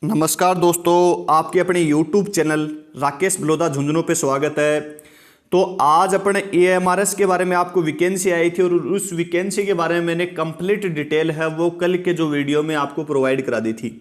नमस्कार दोस्तों, आपके अपने YouTube चैनल राकेश बलोदा झुंझुनू पे स्वागत है। तो आज अपने AMRS के बारे में आपको वैकेंसी आई थी और उस वैकेंसी के बारे में मैंने कंप्लीट डिटेल है वो कल के जो वीडियो में आपको प्रोवाइड करा दी थी।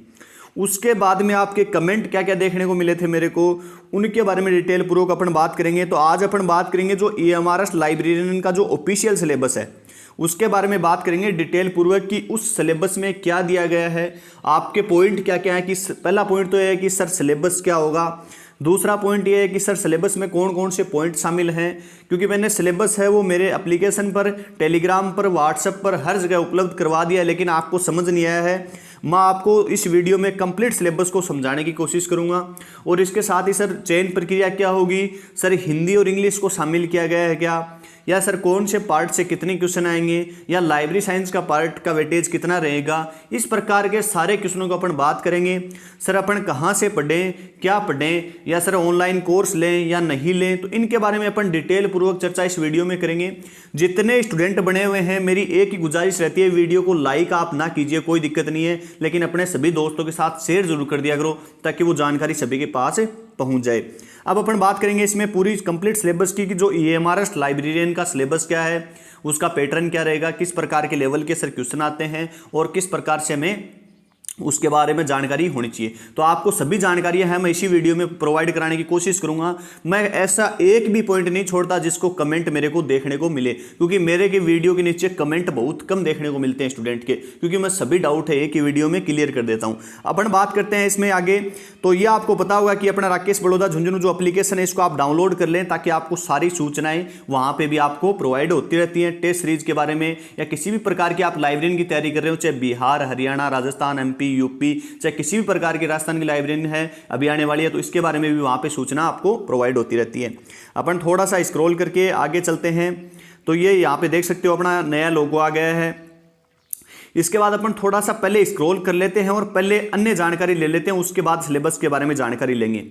उसके बाद में आपके कमेंट क्या क्या देखने को मिले थे मेरे को, उनके बारे में डिटेल पूर्वक अपन बात करेंगे। तो आज अपन बात करेंगे जो AMRS लाइब्रेरियन का जो ऑफिशियल सिलेबस है उसके बारे में बात करेंगे डिटेल पूर्वक कि उस सिलेबस में क्या दिया गया है, आपके पॉइंट क्या क्या है। कि पहला पॉइंट तो यह है कि सर सिलेबस क्या होगा। दूसरा पॉइंट ये है कि सर सिलेबस में कौन कौन से पॉइंट शामिल हैं, क्योंकि मैंने सिलेबस है वो मेरे एप्लीकेशन पर, टेलीग्राम पर, व्हाट्सएप पर हर जगह उपलब्ध करवा दिया, लेकिन आपको समझ नहीं आया है। मैं आपको इस वीडियो में कंप्लीट सिलेबस को समझाने की कोशिश करूंगा। और इसके साथ ही सर चयन प्रक्रिया क्या होगी, सर हिंदी और इंग्लिश को शामिल किया गया है क्या, या सर कौन से पार्ट से कितने क्वेश्चन आएंगे, या लाइब्रेरी साइंस का पार्ट का वेटेज कितना रहेगा। इस प्रकार के सारे क्वेश्चनों को अपन बात करेंगे। सर अपन कहाँ से पढ़ें, क्या पढ़ें, या सर ऑनलाइन कोर्स लें या नहीं लें, तो इनके बारे में अपन डिटेल पूर्वक चर्चा इस वीडियो में करेंगे। जितने स्टूडेंट बने हुए हैं, मेरी एक ही गुजारिश रहती है, वीडियो को लाइक आप ना कीजिए, कोई दिक्कत नहीं है, लेकिन अपने सभी दोस्तों के साथ शेयर जरूर कर दिया करो ताकि वो जानकारी सभी के पास पहुंच जाए। अब अपन बात करेंगे इसमें पूरी कंप्लीट सिलेबस की कि जो AMRS लाइब्रेरियन का सिलेबस क्या है, उसका पैटर्न क्या रहेगा, किस प्रकार के लेवल के सर क्वेश्चन आते हैं और किस प्रकार से हमें उसके बारे में जानकारी होनी चाहिए। तो आपको सभी जानकारियां हैं मैं इसी वीडियो में प्रोवाइड कराने की कोशिश करूंगा। मैं ऐसा एक भी पॉइंट नहीं छोड़ता जिसको कमेंट मेरे को देखने को मिले, क्योंकि मेरे के वीडियो के नीचे कमेंट बहुत कम देखने को मिलते हैं स्टूडेंट के, क्योंकि मैं सभी डाउट है एक ही वीडियो में क्लियर कर देता हूं। अपन बात करते हैं इसमें आगे। तो ये आपको पता होगा कि अपना राकेश बड़ौदा झुंझुनू जो एप्लीकेशन है इसको आप डाउनलोड कर लें, ताकि आपको सारी सूचनाएं वहां पर भी आपको प्रोवाइड होती रहती हैं। टेस्ट सीरीज के बारे में या किसी भी प्रकार की आप लाइब्रेरियन की तैयारी कर रहे हो, चाहे बिहार, हरियाणा, राजस्थान, MP, UP, चाहे किसी भी प्रकार की राजस्थान की लाइब्रेरी है अभी आने वाली है, तो इसके बारे में भी वहां पे सूचना आपको प्रोवाइड होती रहती है। अपन थोड़ा सा स्क्रॉल करके आगे चलते हैं। तो ये यहाँ पे देख सकते हो अपना नया लोगो आ गया है। इसके बाद अपन थोड़ा सा पहले स्क्रॉल कर लेते हैं और पहले अन्य जानकारी ले लेते हैं, उसके बाद सिलेबस के बारे में जानकारी लेंगे।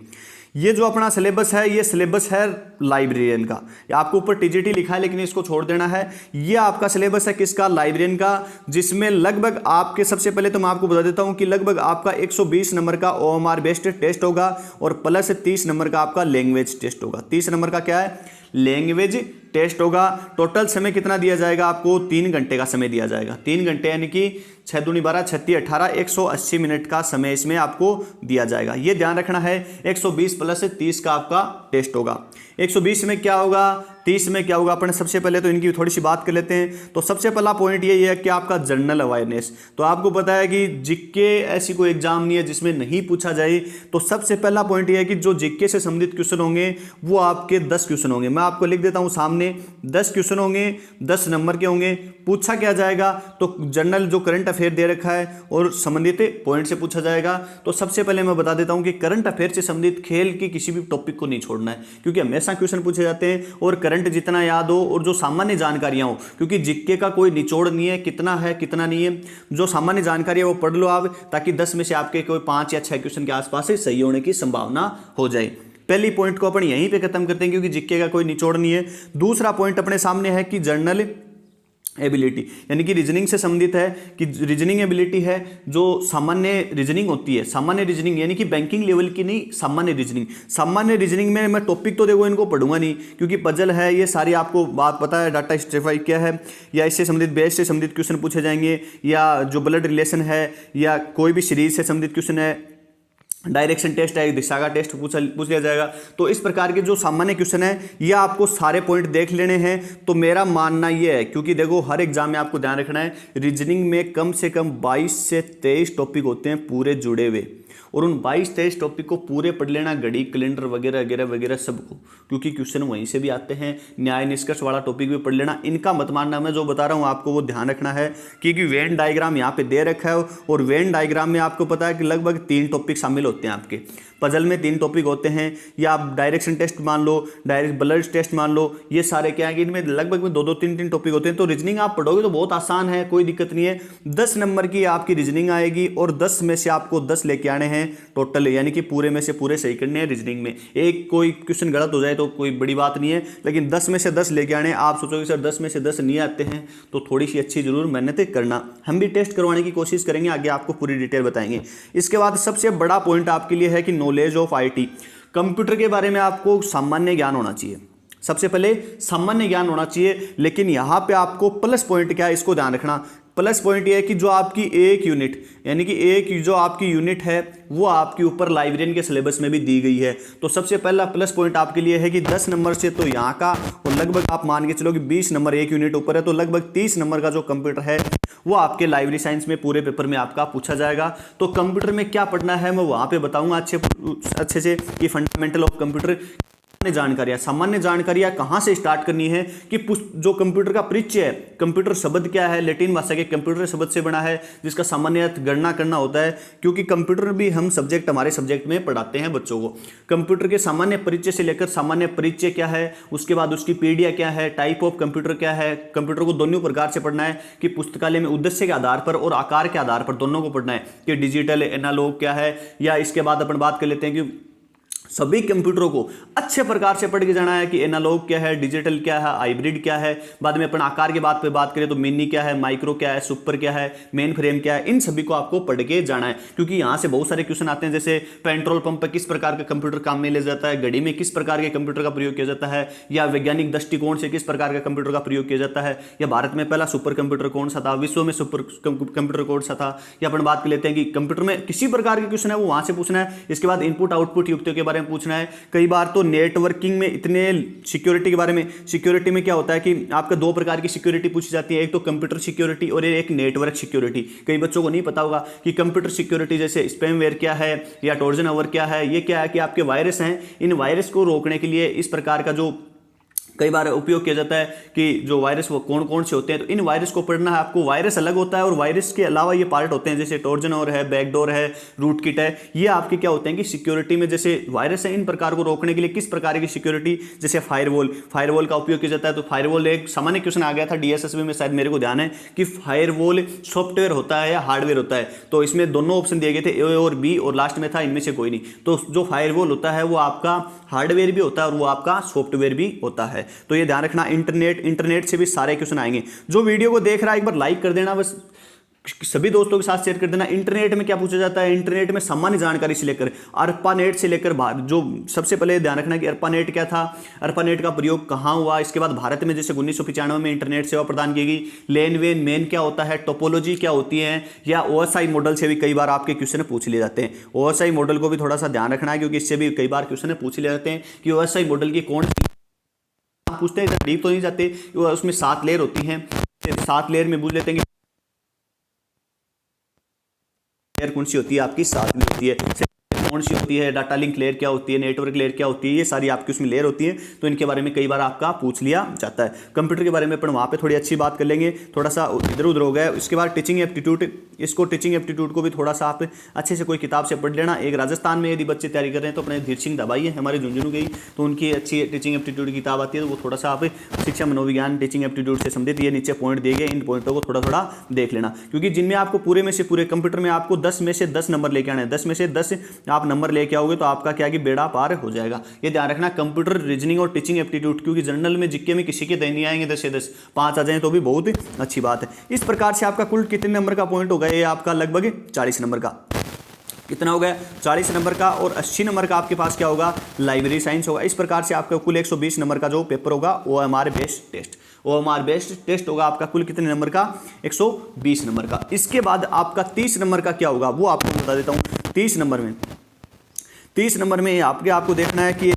ये जो अपना सिलेबस है, ये सिलेबस है लाइब्रेरियन का। आपको ऊपर TGT लिखा है लेकिन इसको छोड़ देना है। ये आपका सिलेबस है किसका, लाइब्रेरियन का, जिसमें लगभग आपके, सबसे पहले तो मैं आपको बता देता हूं कि लगभग आपका 120 नंबर का OMR बेस्ड टेस्ट होगा और प्लस 30 नंबर का आपका लैंग्वेज टेस्ट होगा। 30 नंबर का क्या है, लैंग्वेज टेस्ट होगा। टोटल समय कितना दिया जाएगा आपको, 3 घंटे का समय दिया जाएगा। 3 घंटे यानी कि 6 दूनी 12, 36, 18, 180 मिनट का समय इसमें आपको दिया जाएगा। ये ध्यान रखना है। 120 प्लस 30 का आपका टेस्ट होगा। 120 में क्या होगा, 30 में क्या होगा, अपन सबसे पहले तो इनकी थोड़ी सी बात कर लेते हैं। तो सबसे पहला पॉइंट ये है कि आपका जनरल अवेयरनेस। तो आपको पता है कि जीके ऐसी कोई एग्जाम नहीं है जिसमें नहीं पूछा जाए। तो सबसे पहला पॉइंट ये है कि जो जीके से संबंधित क्वेश्चन होंगे वो आपके 10 क्वेश्चन होंगे। मैं आपको लिख देता हूं सामने, 10 क्वेश्चन होंगे, 10 नंबर के होंगे। पूछा क्या जाएगा, तो जनरल जो करंट अफेयर दे रखा है और संबंधित पॉइंट से पूछा जाएगा। तो सबसे पहले मैं बता देता हूं कि करंट अफेयर से संबंधित खेल की किसी भी टॉपिक को नहीं छोड़ना है, क्योंकि हमेशा क्वेश्चन पूछे जाते हैं। और करंट जितना याद हो और जो सामान्य जानकारियां हो, क्योंकि जीके का कोई निचोड़ नहीं है, कितना है कितना नहीं है, जो सामान्य जानकारी है वो पढ़ लो आप, ताकि 10 में से आपके कोई 5 या 6 क्वेश्चन के आसपास सही होने की संभावना हो जाए। पहली पॉइंट को अपन यहीं पे खत्म करते हैं, क्योंकि जीके का कोई निचोड़ नहीं है। दूसरा पॉइंट अपने सामने है कि जर्नल एबिलिटी, यानी कि रीजनिंग से संबंधित है। कि रीजनिंग एबिलिटी है जो सामान्य रीजनिंग होती है। सामान्य रीजनिंग यानी कि बैंकिंग लेवल की नहीं, सामान्य रीजनिंग। सामान्य रीजनिंग में मैं टॉपिक तो देखो इनको पढ़ूंगा नहीं, क्योंकि पजल है, ये सारी आपको बात पता है, डाटा स्ट्रीफाई क्या है, या इससे संबंधित बेस से संबंधित क्वेश्चन पूछे जाएंगे, या जो ब्लड रिलेशन है, या कोई भी सीरीज से संबंधित क्वेश्चन है, डायरेक्शन टेस्ट है, दिशा का टेस्ट पूछ लिया जाएगा। तो इस प्रकार के जो सामान्य क्वेश्चन है ये आपको सारे पॉइंट देख लेने हैं। तो मेरा मानना ये है, क्योंकि देखो हर एग्जाम में आपको ध्यान रखना है, रीजनिंग में कम से कम 22 से 23 टॉपिक होते हैं पूरे जुड़े हुए, और उन 22-23 टॉपिक को पूरे पढ़ लेना, घड़ी, कैलेंडर वगैरह वगैरह वगैरह सबको, क्योंकि क्वेश्चन वहीं से भी आते हैं। न्याय निष्कर्ष वाला टॉपिक भी पढ़ लेना। इनका मत मानना, मैं जो बता रहा हूँ आपको वो ध्यान रखना है, क्योंकि वेन डायग्राम यहाँ पे दे रखा है, और वेन डायग्राम में आपको पता है कि लगभग 3 टॉपिक शामिल होते हैं आपके पजल में। 3 टॉपिक होते हैं, या आप डायरेक्शन टेस्ट मान लो, डायरेक्ट ब्लड टेस्ट मान लो, ये सारे क्या है कि इनमें लगभग में 2-2, 3-3 टॉपिक होते हैं। तो रीजनिंग आप पढ़ोगे तो बहुत आसान है, कोई दिक्कत नहीं है। 10 नंबर की आपकी रीजनिंग आएगी और 10 में से आपको 10 लेके आने हैं टोटल, यानी कि पूरे में से पूरे सही करने हैं रीजनिंग में। एक कोई क्वेश्चन गलत हो जाए तो कोई बड़ी बात नहीं है, लेकिन 10 में से 10 लेके आने। आप सोचोगे सर 10 में से 10 नहीं आते हैं, तो थोड़ी सी अच्छी जरूर मेहनत करना। हम भी टेस्ट करवाने की कोशिश करेंगे, आगे आपको पूरी डिटेल बताएंगे। इसके बाद सबसे बड़ा पॉइंट आपके लिए है कि नॉलेज ऑफ IT। कंप्यूटर के बारे में आपको सामान्य ज्ञान होना चाहिए, सबसे पहले सामान्य ज्ञान होना चाहिए। लेकिन यहाँ पे आपको प्लस पॉइंट क्या है, इसको ध्यान रखना। प्लस पॉइंट ये है कि जो आपकी एक यूनिट, यानी कि एक जो आपकी यूनिट है वो आपके ऊपर लाइब्रेरियन के सिलेबस में भी दी गई है। तो सबसे पहला प्लस पॉइंट आपके लिए है कि 10 नंबर से तो यहाँ का, और लगभग आप मान के चलो कि 20 नंबर एक यूनिट ऊपर है, तो लगभग 30 नंबर का जो कंप्यूटर है वो आपके लाइब्रेरी साइंस में पूरे पेपर में आपका पूछा जाएगा। तो कंप्यूटर में क्या पढ़ना है मैं वहाँ पे बताऊँगा अच्छे से कि फंडामेंटल ऑफ कंप्यूटर। सामान्य जानकारियां कहां से स्टार्ट करनी है कि जो कंप्यूटर का परिचय है, कंप्यूटर शब्द क्या है, लैटिन भाषा के कंप्यूटर शब्द से बना है, जिसका सामान्य अर्थ गणना करना होता है। क्योंकि कंप्यूटर भी हम हमारे सब्जेक्ट में पढ़ाते हैं बच्चों को। कंप्यूटर के सामान्य परिचय से लेकर सामान्य परिचय क्या है, उसके बाद उसकी पीढ़ियां क्या है, टाइप ऑफ कंप्यूटर क्या है। कंप्यूटर को दोनों प्रकार से पढ़ना है कि पुस्तकालय में उद्देश्य के आधार पर और आकार के आधार पर दोनों को पढ़ना है कि डिजिटल एनालॉग क्या है। या इसके बाद अपन बात कर लेते हैं कि सभी कंप्यूटरों को अच्छे प्रकार से पढ़ के जाना है कि एनालॉग क्या है, डिजिटल क्या है, हाइब्रिड क्या है। बाद में अपन आकार की बात पे बात करें तो मिनी क्या है, माइक्रो क्या है, सुपर क्या है, मेन फ्रेम क्या है। इन सभी को आपको पढ़ के जाना है, क्योंकि यहां से बहुत सारे क्वेश्चन आते हैं। जैसे पेट्रोल पंप पर किस प्रकार का कंप्यूटर काम में ले जाता है, घड़ी में किस प्रकार के कंप्यूटर का प्रयोग किया जाता है, या वैज्ञानिक दृष्टिकोण से किस प्रकार का कंप्यूटर का प्रयोग किया जाता है, या भारत में पहला सुपर कंप्यूटर कौन सा था, विश्व में सुपर कंप्यूटर कौन सा था। या अपन बात कर लेते हैं कि कंप्यूटर में किसी प्रकार के क्वेश्चन है वो वहां से पूछना है। इसके बाद इनपुट आउटपुट युक्तियों के बारे में पूछना है। कई बार तो नेटवर्किंग में इतने सिक्योरिटी के बारे में, सिक्योरिटी में क्या होता है कि आपका दो प्रकार की सिक्योरिटी पूछी जाती है, एक तो कंप्यूटर सिक्योरिटी और एक नेटवर्क सिक्योरिटी। कई बच्चों को नहीं पता होगा कि कंप्यूटर सिक्योरिटी जैसे स्पैमवेयर क्या है या ट्रोजन हॉवर क्या है। ये क्या है कि आपके वायरस हैं, इन वायरस को रोकने के लिए इस प्रकार का जो कई बार उपयोग किया जाता है कि जो वायरस वो कौन कौन से होते हैं। तो इन वायरस को पढ़ना है आपको। वायरस अलग होता है और वायरस के अलावा ये पार्ट होते हैं, जैसे ट्रोजन हॉवर है, बैकडोर है, रूट किट है। ये आपके क्या होते हैं कि सिक्योरिटी में जैसे वायरस है, इन प्रकार को रोकने के लिए किस प्रकार की सिक्योरिटी, जैसे फायरवॉल का उपयोग किया जाता है। तो फायरवॉल एक सामान्य क्वेश्चन आ गया था DSSB में, शायद मेरे को ध्यान है कि फायरवॉल सॉफ्टवेयर होता है या हार्डवेयर होता है। तो इसमें दोनों ऑप्शन दिए गए थे, ए और बी, और लास्ट में था इनमें से कोई नहीं। तो जो फायरवॉल होता है वो आपका हार्डवेयर भी होता है और वो आपका सॉफ्टवेयर भी होता है। तो ये ध्यान रखना। इंटरनेट से भी सारे क्वेश्चन आएंगे। जो वीडियो को देख रहा है एक बार लाइक कर देना, बस सभी दोस्तों के साथ शेयर कर देना। इंटरनेट में क्या पूछा जाता है, इंटरनेट में सामान्य जानकारी से लेकर ARPANET से लेकर जो सबसे पहले ध्यान रखना कि ARPANET क्या था, ARPANET का प्रयोग कहां हुआ। इसके बाद भारत में जैसे 1995 में इंटरनेट सेवा प्रदान की गई। लेन मेन क्या होता है, टोपोलॉजी क्या होती है, या OSI मॉडल से भी कई बार आपके क्वेश्चन पूछ लिए जाते हैं। OSI मॉडल को भी थोड़ा सा ध्यान रखना है, क्योंकि इससे भी कई बार क्वेश्चन पूछ लिए जाते हैं कि OSI मॉडल की कौन पूछते हैं, डीप तो नहीं जाते। उसमें 7 लेयर होती हैं, 7 लेयर में पूछ लेते हैं कि लेयर कौन सी होती है, आपकी 7 लेयर होती है। कौन सी होती है, डाटा लिंक लेयर क्या होती है, नेटवर्क लेयर क्या होती है, ये सारी आपकी उसमें लेयर होती है। तो इनके बारे में कई बार आपका पूछ लिया जाता है। कंप्यूटर के बारे में अपन वहाँ पे थोड़ी अच्छी बात कर लेंगे, थोड़ा सा इधर उधर हो गया। इसके बाद टीचिंग एप्टीट्यूड, इसको टीचिंग एप्टीट्यूड को भी थोड़ा सा आप अच्छे से कोई किताब से पढ़ लेना। एक राजस्थान में यदि बच्चे तैयारी कर रहे हैं तो अपने धीर सिंह दबाई है, हमारे झुंझुनू गई, तो उनकी अच्छी टीचिंग एप्टीट्यूड की किताब आती है। तो वो थोड़ा सा आप शिक्षा मनोविज्ञान टीचिंग एप्टीट्यूड से संबंधित ये नीचे पॉइंट दिए गए, इन पॉइंटों को थोड़ा थोड़ा देख लेना, क्योंकि जिनमें आपको पूरे में से पूरे कंप्यूटर में आपको 10 में से 10 नंबर लेके आना है। 10 में से 10 आप नंबर लेके आओगे तो आपका क्या कि बेड़ा पार हो जाएगा। ये ध्यान रखना। कंप्यूटर, रीजनिंग और टीचिंग एप्टीट्यूड, क्योंकि जनरल में जीके में किसी के नहीं आएंगे 10 से 10, 5 आ जाएं तो भी बहुत अच्छी बात है। इस प्रकार से आपका कुल कितने नंबर का पॉइंट होगा, ये आपका लगभग 40 नंबर का। कितना हो गया, 40 नंबर का, और 80 नंबर का आपके पास क्या होगा, लाइब्रेरी साइंस होगा। इस प्रकार से आपका कुल 120 नंबर का जो पेपर होगा OMR based test, OMR based test होगा आपका कुल कितने नंबर का, 120 नंबर का। इसके बाद आपका 30 नंबर का क्या होगा वो आपको बता देता हूं। 30 नंबर में आपको देखना है कि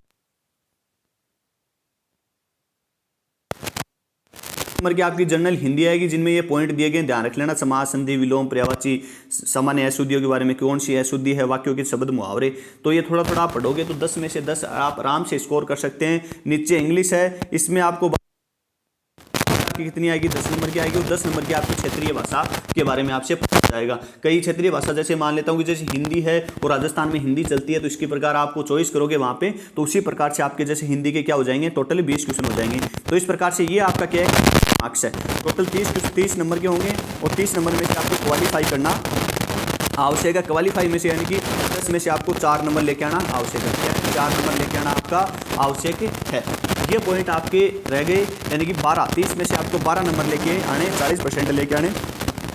नंबर की आपकी जनरल हिंदी आएगी, जिनमें ये पॉइंट दिए गए, ध्यान रख लेना। समास, संधि, विलोम, पर्यायवाची, सामान्य अशुद्धियों के बारे में, कौन सी अशुद्धि है, वाक्यों के शब्द, मुहावरे। तो ये थोड़ा थोड़ा आप पढ़ोगे तो 10 में से 10 आप आराम से स्कोर कर सकते हैं। नीचे इंग्लिश है, इसमें आपको कितनी आएगी, 10 नंबर की आएगी, और 10 नंबर की आपकी क्षेत्रीय भाषा के बारे में आपसे पूछा जाएगा। कई क्षेत्रीय भाषा जैसे मान लेता हूं कि जैसे हिंदी है और राजस्थान में हिंदी चलती है, तो इसकी प्रकार आपको चॉइस करोगे वहां पे, तो उसी प्रकार से आपके जैसे हिंदी के क्या हो जाएंगे, टोटल 20 क्वेश्चन हो जाएंगे। तो इस प्रकार से ये आपका क्या है, मार्क्स है। टोटल 30 नंबर के होंगे, और 30 नंबर में से आपको क्वालिफाई करना आवश्यक है। क्वालिफाई में से यानी कि 10 में से आपको 4 नंबर लेके आना आवश्यक है। 4 नंबर लेके आना आपका आवश्यक है। ये पॉइंट आपके रह गए, यानी कि 12, 30 में से आपको 12 नंबर लेके आने, 40% लेके आने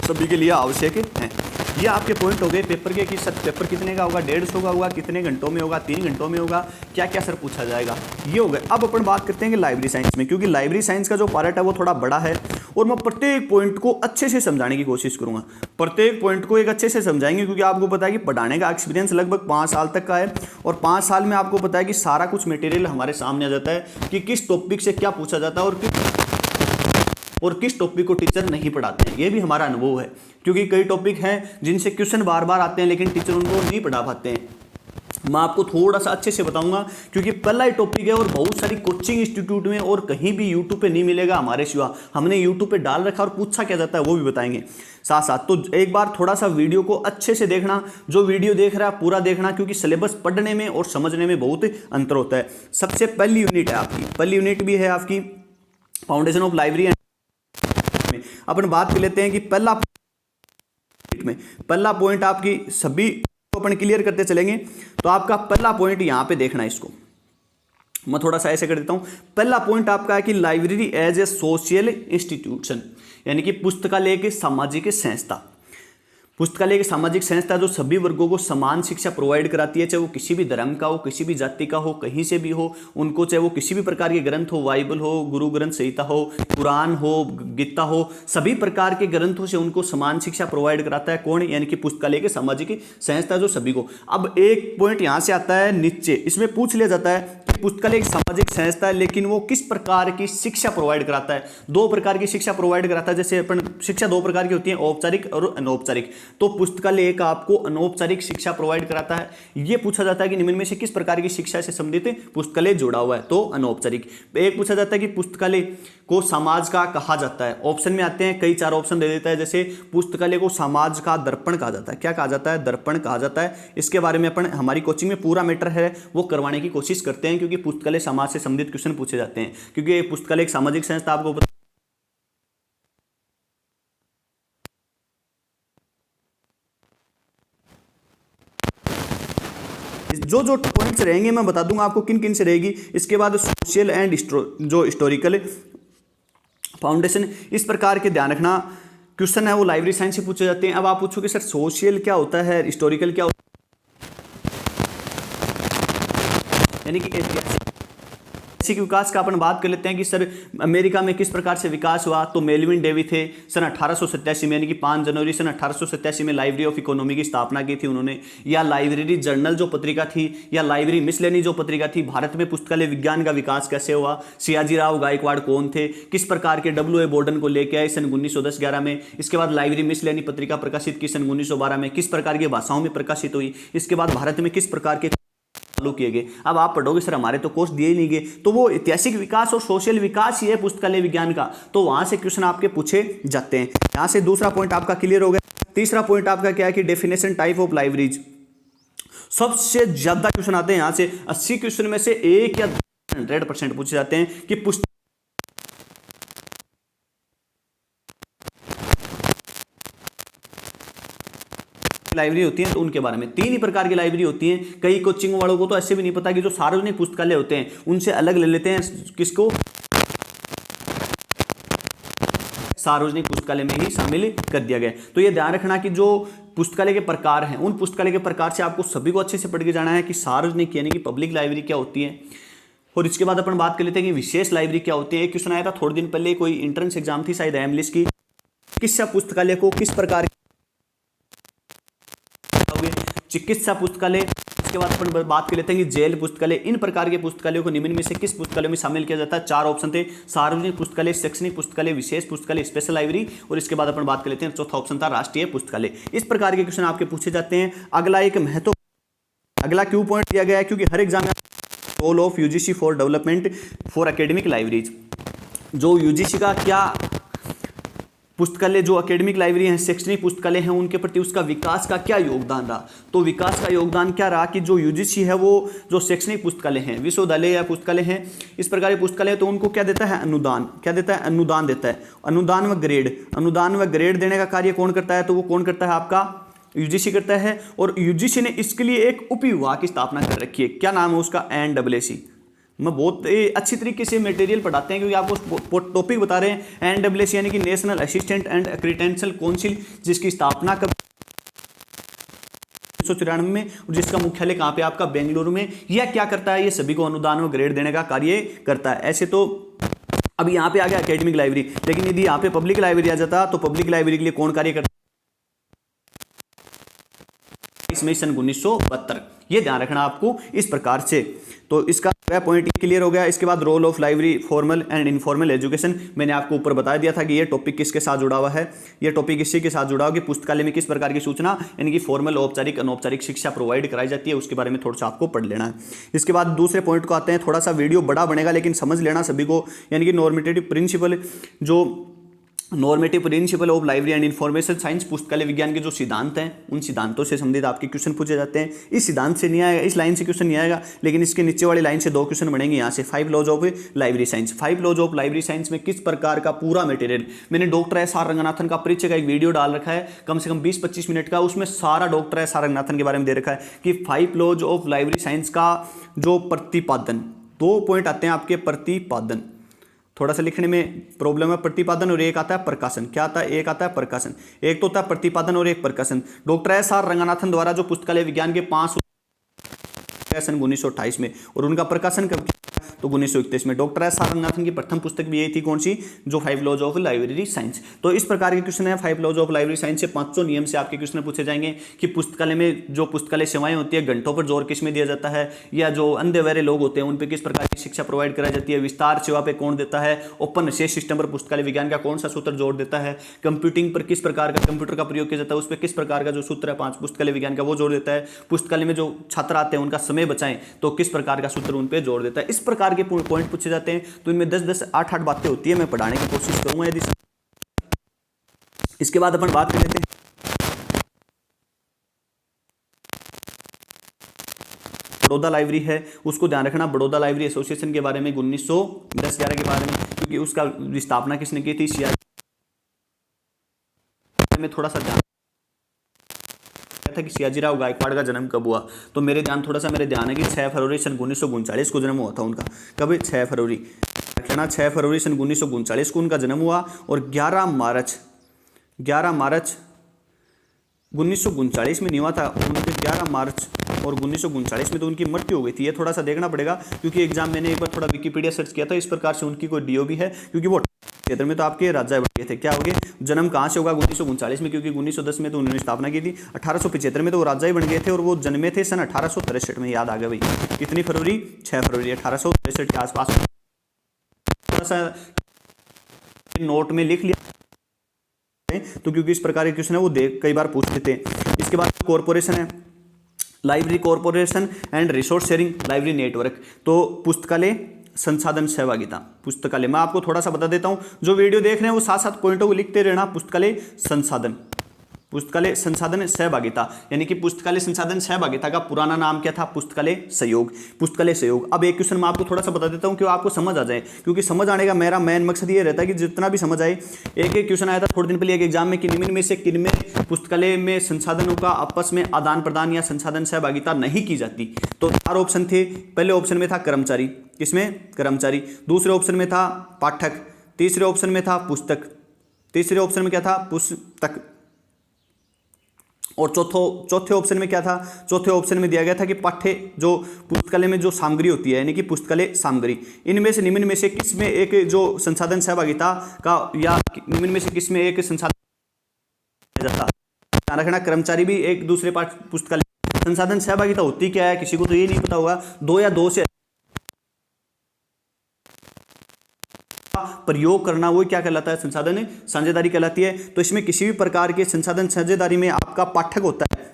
सभी के लिए आवश्यक है। ये आपके पॉइंट हो गए पेपर के कि सर पेपर कितने का होगा, 150 का होगा, कितने घंटों में होगा, 3 घंटों में होगा, क्या क्या सर पूछा जाएगा, ये हो गए। अब अपन बात करते हैं कि लाइब्रेरी साइंस में, क्योंकि लाइब्रेरी साइंस का जो पार्ट है वो थोड़ा बड़ा है और मैं प्रत्येक पॉइंट को अच्छे से समझाने की कोशिश करूंगा। प्रत्येक पॉइंट को एक अच्छे से समझाएंगे, क्योंकि आपको पता है कि पढ़ाने का एक्सपीरियंस लगभग 5 साल तक का है और 5 साल में आपको पता है कि सारा कुछ मटेरियल हमारे सामने आ जाता है कि किस टॉपिक से क्या पूछा जाता है और किस टॉपिक को टीचर नहीं पढ़ाते हैं। ये भी हमारा अनुभव है, क्योंकि कई टॉपिक हैं जिनसे क्वेश्चन बार बार आते हैं लेकिन टीचर उनको नहीं पढ़ा पाते हैं। मैं आपको थोड़ा सा अच्छे से बताऊंगा, क्योंकि पहला ही टॉपिक है और बहुत सारी कोचिंग इंस्टीट्यूट में और कहीं भी यूट्यूब पे नहीं मिलेगा हमारे सिवा। हमने यूट्यूब पे डाल रखा और पूछा क्या जाता है वो भी बताएंगे साथ साथ। तो एक बार थोड़ा सा वीडियो को अच्छे से देखना, जो वीडियो देख रहा है पूरा देखना, क्योंकि सिलेबस पढ़ने में और समझने में बहुत अंतर होता है। सबसे पहली यूनिट है आपकी, पहली यूनिट भी है आपकी फाउंडेशन ऑफ लाइब्रेरी। अपन बात कर लेते हैं कि पहला पॉइंट आपकी सभी अपन क्लियर करते चलेंगे। तो आपका पहला पॉइंट यहां पे देखना है, इसको मैं थोड़ा सा ऐसे कर देता हूं। पहला पॉइंट आपका है कि library as a social institution, यानी कि पुस्तकालय के सामाजिक संस्था। पुस्तकालय की सामाजिक संस्था जो सभी वर्गों को समान शिक्षा प्रोवाइड कराती है, चाहे वो किसी भी धर्म का हो, किसी भी जाति का हो, कहीं से भी हो उनको, चाहे वो किसी भी प्रकार के ग्रंथ हो, बाइबल हो, गुरु ग्रंथ संहिता हो, कुरान हो, गीता हो, सभी प्रकार के ग्रंथों से उनको समान शिक्षा प्रोवाइड कराता है। कौन? यानी कि पुस्तकालय के सामाजिक संस्था जो सभी को। अब एक पॉइंट यहां से आता है नीचे, इसमें पूछ लिया जाता है पुस्तकालय एक सामाजिक संस्था है, लेकिन वो किस प्रकार की शिक्षा प्रोवाइड कराता है? 2 प्रकार की शिक्षा प्रोवाइड कराता है। जैसे अपन शिक्षा 2 प्रकार की होती है, औपचारिक और अनौपचारिक। तो पुस्तकालय एक आपको अनौपचारिक शिक्षा प्रोवाइड कराता है। ये पूछा जाता है कि निम्न में से किस प्रकार की शिक्षा से संबंधित पुस्तकालय जुड़ा हुआ है? तो अनौपचारिक। एक पूछा जाता है कि पुस्तकालय को समाज का कहा जाता है। ऑप्शन में आते हैं, कई 4 ऑप्शन दे देता है। जैसे पुस्तकालय को समाज का दर्पण कहा जाता है। क्या कहा जाता है? दर्पण कहा जाता है। इसके बारे में अपन हमारी कोचिंग में पूरा मैटर है वो करवाने की कोशिश करते हैं, क्योंकि पुस्तकालय समाज से संबंधित क्वेश्चन पूछे जाते हैं। क्योंकि पुस्तकालय एक सामाजिक संस्था, आपको पता जो जो पॉइंट्स रहेंगे मैं बता दूंगा आपको किन किन से रहेगी। इसके बाद सोशल एंड जो हिस्टोरिकल फाउंडेशन, इस प्रकार के ध्यान रखना क्वेश्चन है वो लाइब्रेरी साइंस से पूछे जाते हैं। अब आप पूछोगे सर सोशल क्या होता है, हिस्टोरिकल क्या होता है, यानी कि ऐतिहासिक विकास का अपन बात कर लेते हैं कि सर अमेरिका में किस प्रकार से विकास हुआ। तो मेलविन डेवी थे सन 1887 में, यानी कि 5 जनवरी सन 1887 में लाइब्रेरी ऑफ इकोनॉमी की स्थापना की थी उन्होंने। या लाइब्रेरी जर्नल जो पत्रिका थी, या लाइब्रेरी मिसलेनी जो पत्रिका थी। भारत में पुस्तकालय विज्ञान का विकास कैसे हुआ, सियाजीराव गायकवाड़ कौन थे, किस प्रकार के W.A. बोर्डन को लेकर आए सन 1910-11 में। इसके बाद लाइब्रेरी मिसलेनी पत्रिका प्रकाशित की सन 1912 में, किस प्रकार की भाषाओं में प्रकाशित हुई। इसके बाद भारत में किस प्रकार के चालू किए गए। अब आप पढ़ोगे सर हमारे तो कोर्स दिए ही नहीं गए, तो वो ऐतिहासिक विकास और सोशल विकास ही है पुस्तकालय विज्ञान का। तो वहां से क्वेश्चन आपके पूछे जाते हैं। यहां से दूसरा पॉइंट आपका क्लियर हो गया। तीसरा पॉइंट आपका क्या है कि डेफिनेशन टाइप ऑफ लाइब्रेरीज। सबसे ज्यादा क्वेश्चन आते हैं यहां से, 80 क्वेश्चन में से 1 या 100% पूछे जाते हैं कि लाइब्रेरी होती है तो उनके बारे में। 3 ही प्रकार की लाइब्रेरी होती हैं। कई कोचिंग वालों को तो ऐसे भी नहीं पता कि जो सार्वजनिक पुस्तकालय होते हैं उनसे अलग ले लेते हैं किसको, सार्वजनिक पुस्तकालय में ही शामिल कर दिया गया। तो ये ध्यान रखना कि जो पुस्तकालय के प्रकार हैं उन पुस्तकालय के प्रकार से आपको सभी को अच्छे से पढ़ के जाना है कि सार्वजनिक यानी कि पब्लिक लाइब्रेरी क्या होती है। और इसके बाद अपन बात कर लेते हैं कि विशेष लाइब्रेरी क्या होती है। एक क्वेश्चन आया था थोड़े दिन पहले, कोई एंट्रेंस एग्जाम थी शायद एमलिस की, चिकित्सा पुस्तकालय को किस प्रकार, चिकित्सा पुस्तकालय। इसके बाद अपन बात कर लेते हैं कि जेल पुस्तकालय। इन प्रकार के पुस्तकालयों को निम्न में से किस पुस्तकालय में शामिल किया जाता है? 4 ऑप्शन थे, सार्वजनिक पुस्तकालय, शैक्षणिक पुस्तकालय, विशेष पुस्तकालय, स्पेशल लाइब्रेरी। और इसके बाद अपन बात कर लेते हैं, चौथा ऑप्शन था राष्ट्रीय पुस्तकालय। इस प्रकार के क्वेश्चन आपके पूछे जाते हैं। अगला क्यों पॉइंट दिया गया है, क्योंकि हर एग्जाम में role of UGC for development for academic libraries. जो यूजीसी का क्या पुस्तकालय, जो एकेडमिक लाइब्रेरी हैं, शैक्षणिक पुस्तकालय हैं, उनके प्रति उसका विकास का क्या योगदान रहा। तो विकास का योगदान क्या रहा कि जो यूजीसी है वो जो शैक्षणिक पुस्तकालय हैं, विश्वविद्यालय या पुस्तकालय हैं, इस प्रकार के पुस्तकालय, तो उनको क्या देता है? अनुदान। क्या देता है? अनुदान देता है। अनुदान व ग्रेड देने का कार्य कौन करता है? तो वो कौन करता है? आपका यूजीसी करता है, और यूजीसी ने इसके लिए एक उप विभाग की स्थापना कर रखी है। क्या नाम है उसका? एनडब्ल्यूएसी। मैं बहुत अच्छी तरीके से मटेरियल पढ़ाते हैं, क्योंकि आपको टॉपिक बता रहे हैं। एनडब्ल्यूएसी यानी कि नेशनल असिस्टेंट एंड एक्रीडेंशियल काउंसिल, जिसकी स्थापना कब 1994 में, और जिसका मुख्यालय कहाँ पे? आपका बेंगलुरु में। यह क्या करता है? ये सभी को अनुदान और ग्रेड देने का कार्य करता है। ऐसे तो अब यहाँ पे आ गया एकेडमिक लाइब्रेरी, लेकिन यदि यहाँ पे पब्लिक लाइब्रेरी आ जाता तो पब्लिक लाइब्रेरी के लिए कौन कार्य करता? इसमें सन 1972। ये ध्यान रखना आपको इस प्रकार से। तो इसका पॉइंट क्लियर हो गया। इसके बाद role of library, formal and informal education, मैंने आपको ऊपर बता दिया था कि ये टॉपिक किसके साथ जुड़ा हुआ है। ये टॉपिक इसी के साथ जुड़ा हुआ कि पुस्तकालय में किस प्रकार की सूचना, यानी कि फॉर्मल, औपचारिक, अनौपचारिक शिक्षा प्रोवाइड कराई जाती है, उसके बारे में थोड़ा सा आपको पढ़ लेना है। इसके बाद दूसरे पॉइंट को आते हैं। थोड़ा सा वीडियो बड़ा बनेगा, लेकिन समझ लेना सभी को, यानी कि नॉर्मेटिव प्रिंसिपल, जो normative principle of library and information science, पुस्तकालय विज्ञान के जो सिद्धांत हैं, उन सिद्धांतों से संबंधित आपके क्वेश्चन पूछे जाते हैं। इस सिद्धांत से नहीं आएगा, इस लाइन से क्वेश्चन नहीं आएगा, लेकिन इसके नीचे वाली लाइन से 2 क्वेश्चन बनेंगे। यहाँ से 5 laws of library science. 5 laws of library science में किस प्रकार का पूरा मटेरियल, मैंने डॉक्टर एस आर रंगनाथन का परिचय का एक वीडियो डाल रखा है, कम से कम 20-25 मिनट का। उसमें सारा डॉक्टर एस आर रंगनाथन के बारे में दे रखा है कि 5 लॉज ऑफ लाइब्रेरी साइंस का जो प्रतिपादन, 2 पॉइंट आते हैं आपके। प्रतिपादन थोड़ा सा लिखने में प्रॉब्लम है। प्रतिपादन और एक आता है प्रकाशन। क्या आता है? एक आता है प्रकाशन। एक तो होता है प्रतिपादन और एक प्रकाशन। डॉक्टर एस आर रंगनाथन द्वारा जो पुस्तकालय विज्ञान के 5 सन 1928 में, और उनका प्रकाशन कब किया? तो 1931 में। डॉक्टर एस आर रंगनाथन की प्रथम पुस्तक भी यही थी, कौन सी? जो 5 लॉज ऑफ लाइब्रेरी साइंस। तो इस प्रकार के क्वेश्चन है 5 लॉज ऑफ लाइब्रेरी साइंस से। 500 नियम से आपके क्वेश्चन पूछे जाएंगे कि पुस्तकालय में जो पुस्तकालय सेवाएं होती है, घंटों पर जोर किस में दिया जाता है, या जो अंधे बहरे लोग होते हैं उन पर किस प्रकार की शिक्षा प्रोवाइड कराई जाती है, विस्तार सेवा पे कौन देता है, ओपन शेष सिस्टम पर पुस्तकालय विज्ञान का कौन सा सूत्र जोर देता है, कंप्यूटिंग पर किस प्रकार का कंप्यूटर का प्रयोग किया जाता है, उस पर किस प्रकार का जो सूत्र है 5 पुस्तकालय विज्ञान का वो जोड़ देता है, पुस्तकालय में जो छात्र आते हैं उनका समय बचाएं तो किस प्रकार का सूत्र उन पर जोड़ देता है। इस प्रकार के पॉइंट पूछे जाते हैं। तो इनमें 10-10, 8-8 बातें होती है। मैं पढ़ाने की कोशिश करूंगा यदि। इसके बाद अपन बात कर लेते हैं बड़ौदा लाइब्रेरी है, उसको ध्यान रखना। बड़ौदा लाइब्रेरी एसोसिएशन के बारे में 1910-11 के बारे में, क्योंकि उसका स्थापना किसने की थी? सियाजी में थोड़ा सा ध्यान था कि सियाजीराव गायकवाड़ का जन्म कब हुआ। तो मेरे ध्यान है कि 6 फरवरी सन 1939 को जन्म हुआ था उनका। कब? 6 फरवरी। 6 फरवरी सन 1939 को उनका जन्म हुआ, और 11 मार्च 1939 में नहीं हुआ था उनके। 11 मार्च और 1939 में तो उनकी मृत्यु हो गई थी। ये थोड़ा सा देखना पड़ेगा, क्योंकि एग्जाम मैंने एक बार थोड़ा विकिपीडिया सर्च किया था। इस प्रकार से उनकी कोई डीओ भी है, क्योंकि वो क्षेत्र में तो आपके राजा बन गए थे। क्या हो गए? जन्म कहाँ से होगा? 1939 में, क्योंकि 1910 में तो उन्होंने स्थापना की थी। 1875 में तो वो राजा ही बन गए थे, और वो जन्मे थे सन 1863 में। याद आ गया भाई, कितनी फरवरी? 6 फरवरी 1863 के आसपास। थोड़ा सा नोट में लिख लिया तो, क्योंकि इस प्रकार के क्वेश्चन है वो कई बार पूछ लेते हैं। इसके बाद कॉर्पोरेशन है, library corporation and resource sharing library network. तो पुस्तकालय संसाधन सहभागिता, पुस्तकालय मैं आपको थोड़ा सा बता देता हूं। जो वीडियो देख रहे हैं वो साथ पॉइंटों को लिखते रहना। पुस्तकालय संसाधन सहभागिता, यानी कि पुस्तकालय संसाधन सहभागिता का पुराना नाम क्या था? पुस्तकालय सहयोग। पुस्तकालय सहयोग। अब एक क्वेश्चन मैं आपको थोड़ा सा बता देता हूं कि आपको समझ आ जाए, क्योंकि समझ आने का मेरा मेन मकसद ये रहता है कि जितना भी समझ आए। एक क्वेश्चन आया था थोड़े दिन पहले एक एग्जाम में कि निम्न में से किनमें पुस्तकालय में संसाधनों का आपस में आदान प्रदान या संसाधन सहभागिता नहीं की जाती? तो 4 ऑप्शन थे। पहले ऑप्शन में था कर्मचारी। किसमें? कर्मचारी। दूसरे ऑप्शन में था पाठक। तीसरे ऑप्शन में था पुस्तक। तीसरे ऑप्शन में क्या था? पुस्तक। और चौथे ऑप्शन में क्या था? चौथे ऑप्शन में दिया गया था कि पाठ्य, जो पुस्तकालय में जो सामग्री होती है, यानी कि पुस्तकालय सामग्री। इनमें से निम्न में से किसमें एक जो संसाधन सहभागिता का, या निम्न में से किसमें एक संसाधन जाता? ध्यान रखना, कर्मचारी भी एक दूसरे पाठ पुस्तकालय। संसाधन सहभागिता होती क्या है? किसी को तो ये नहीं पता होगा। 2 या 2 से प्रयोग करना, वो क्या कहलाता है? संसाधन साझेदारी कहलाती है। तो इसमें किसी भी प्रकार के संसाधन साझेदारी में आपका पाठक होता है,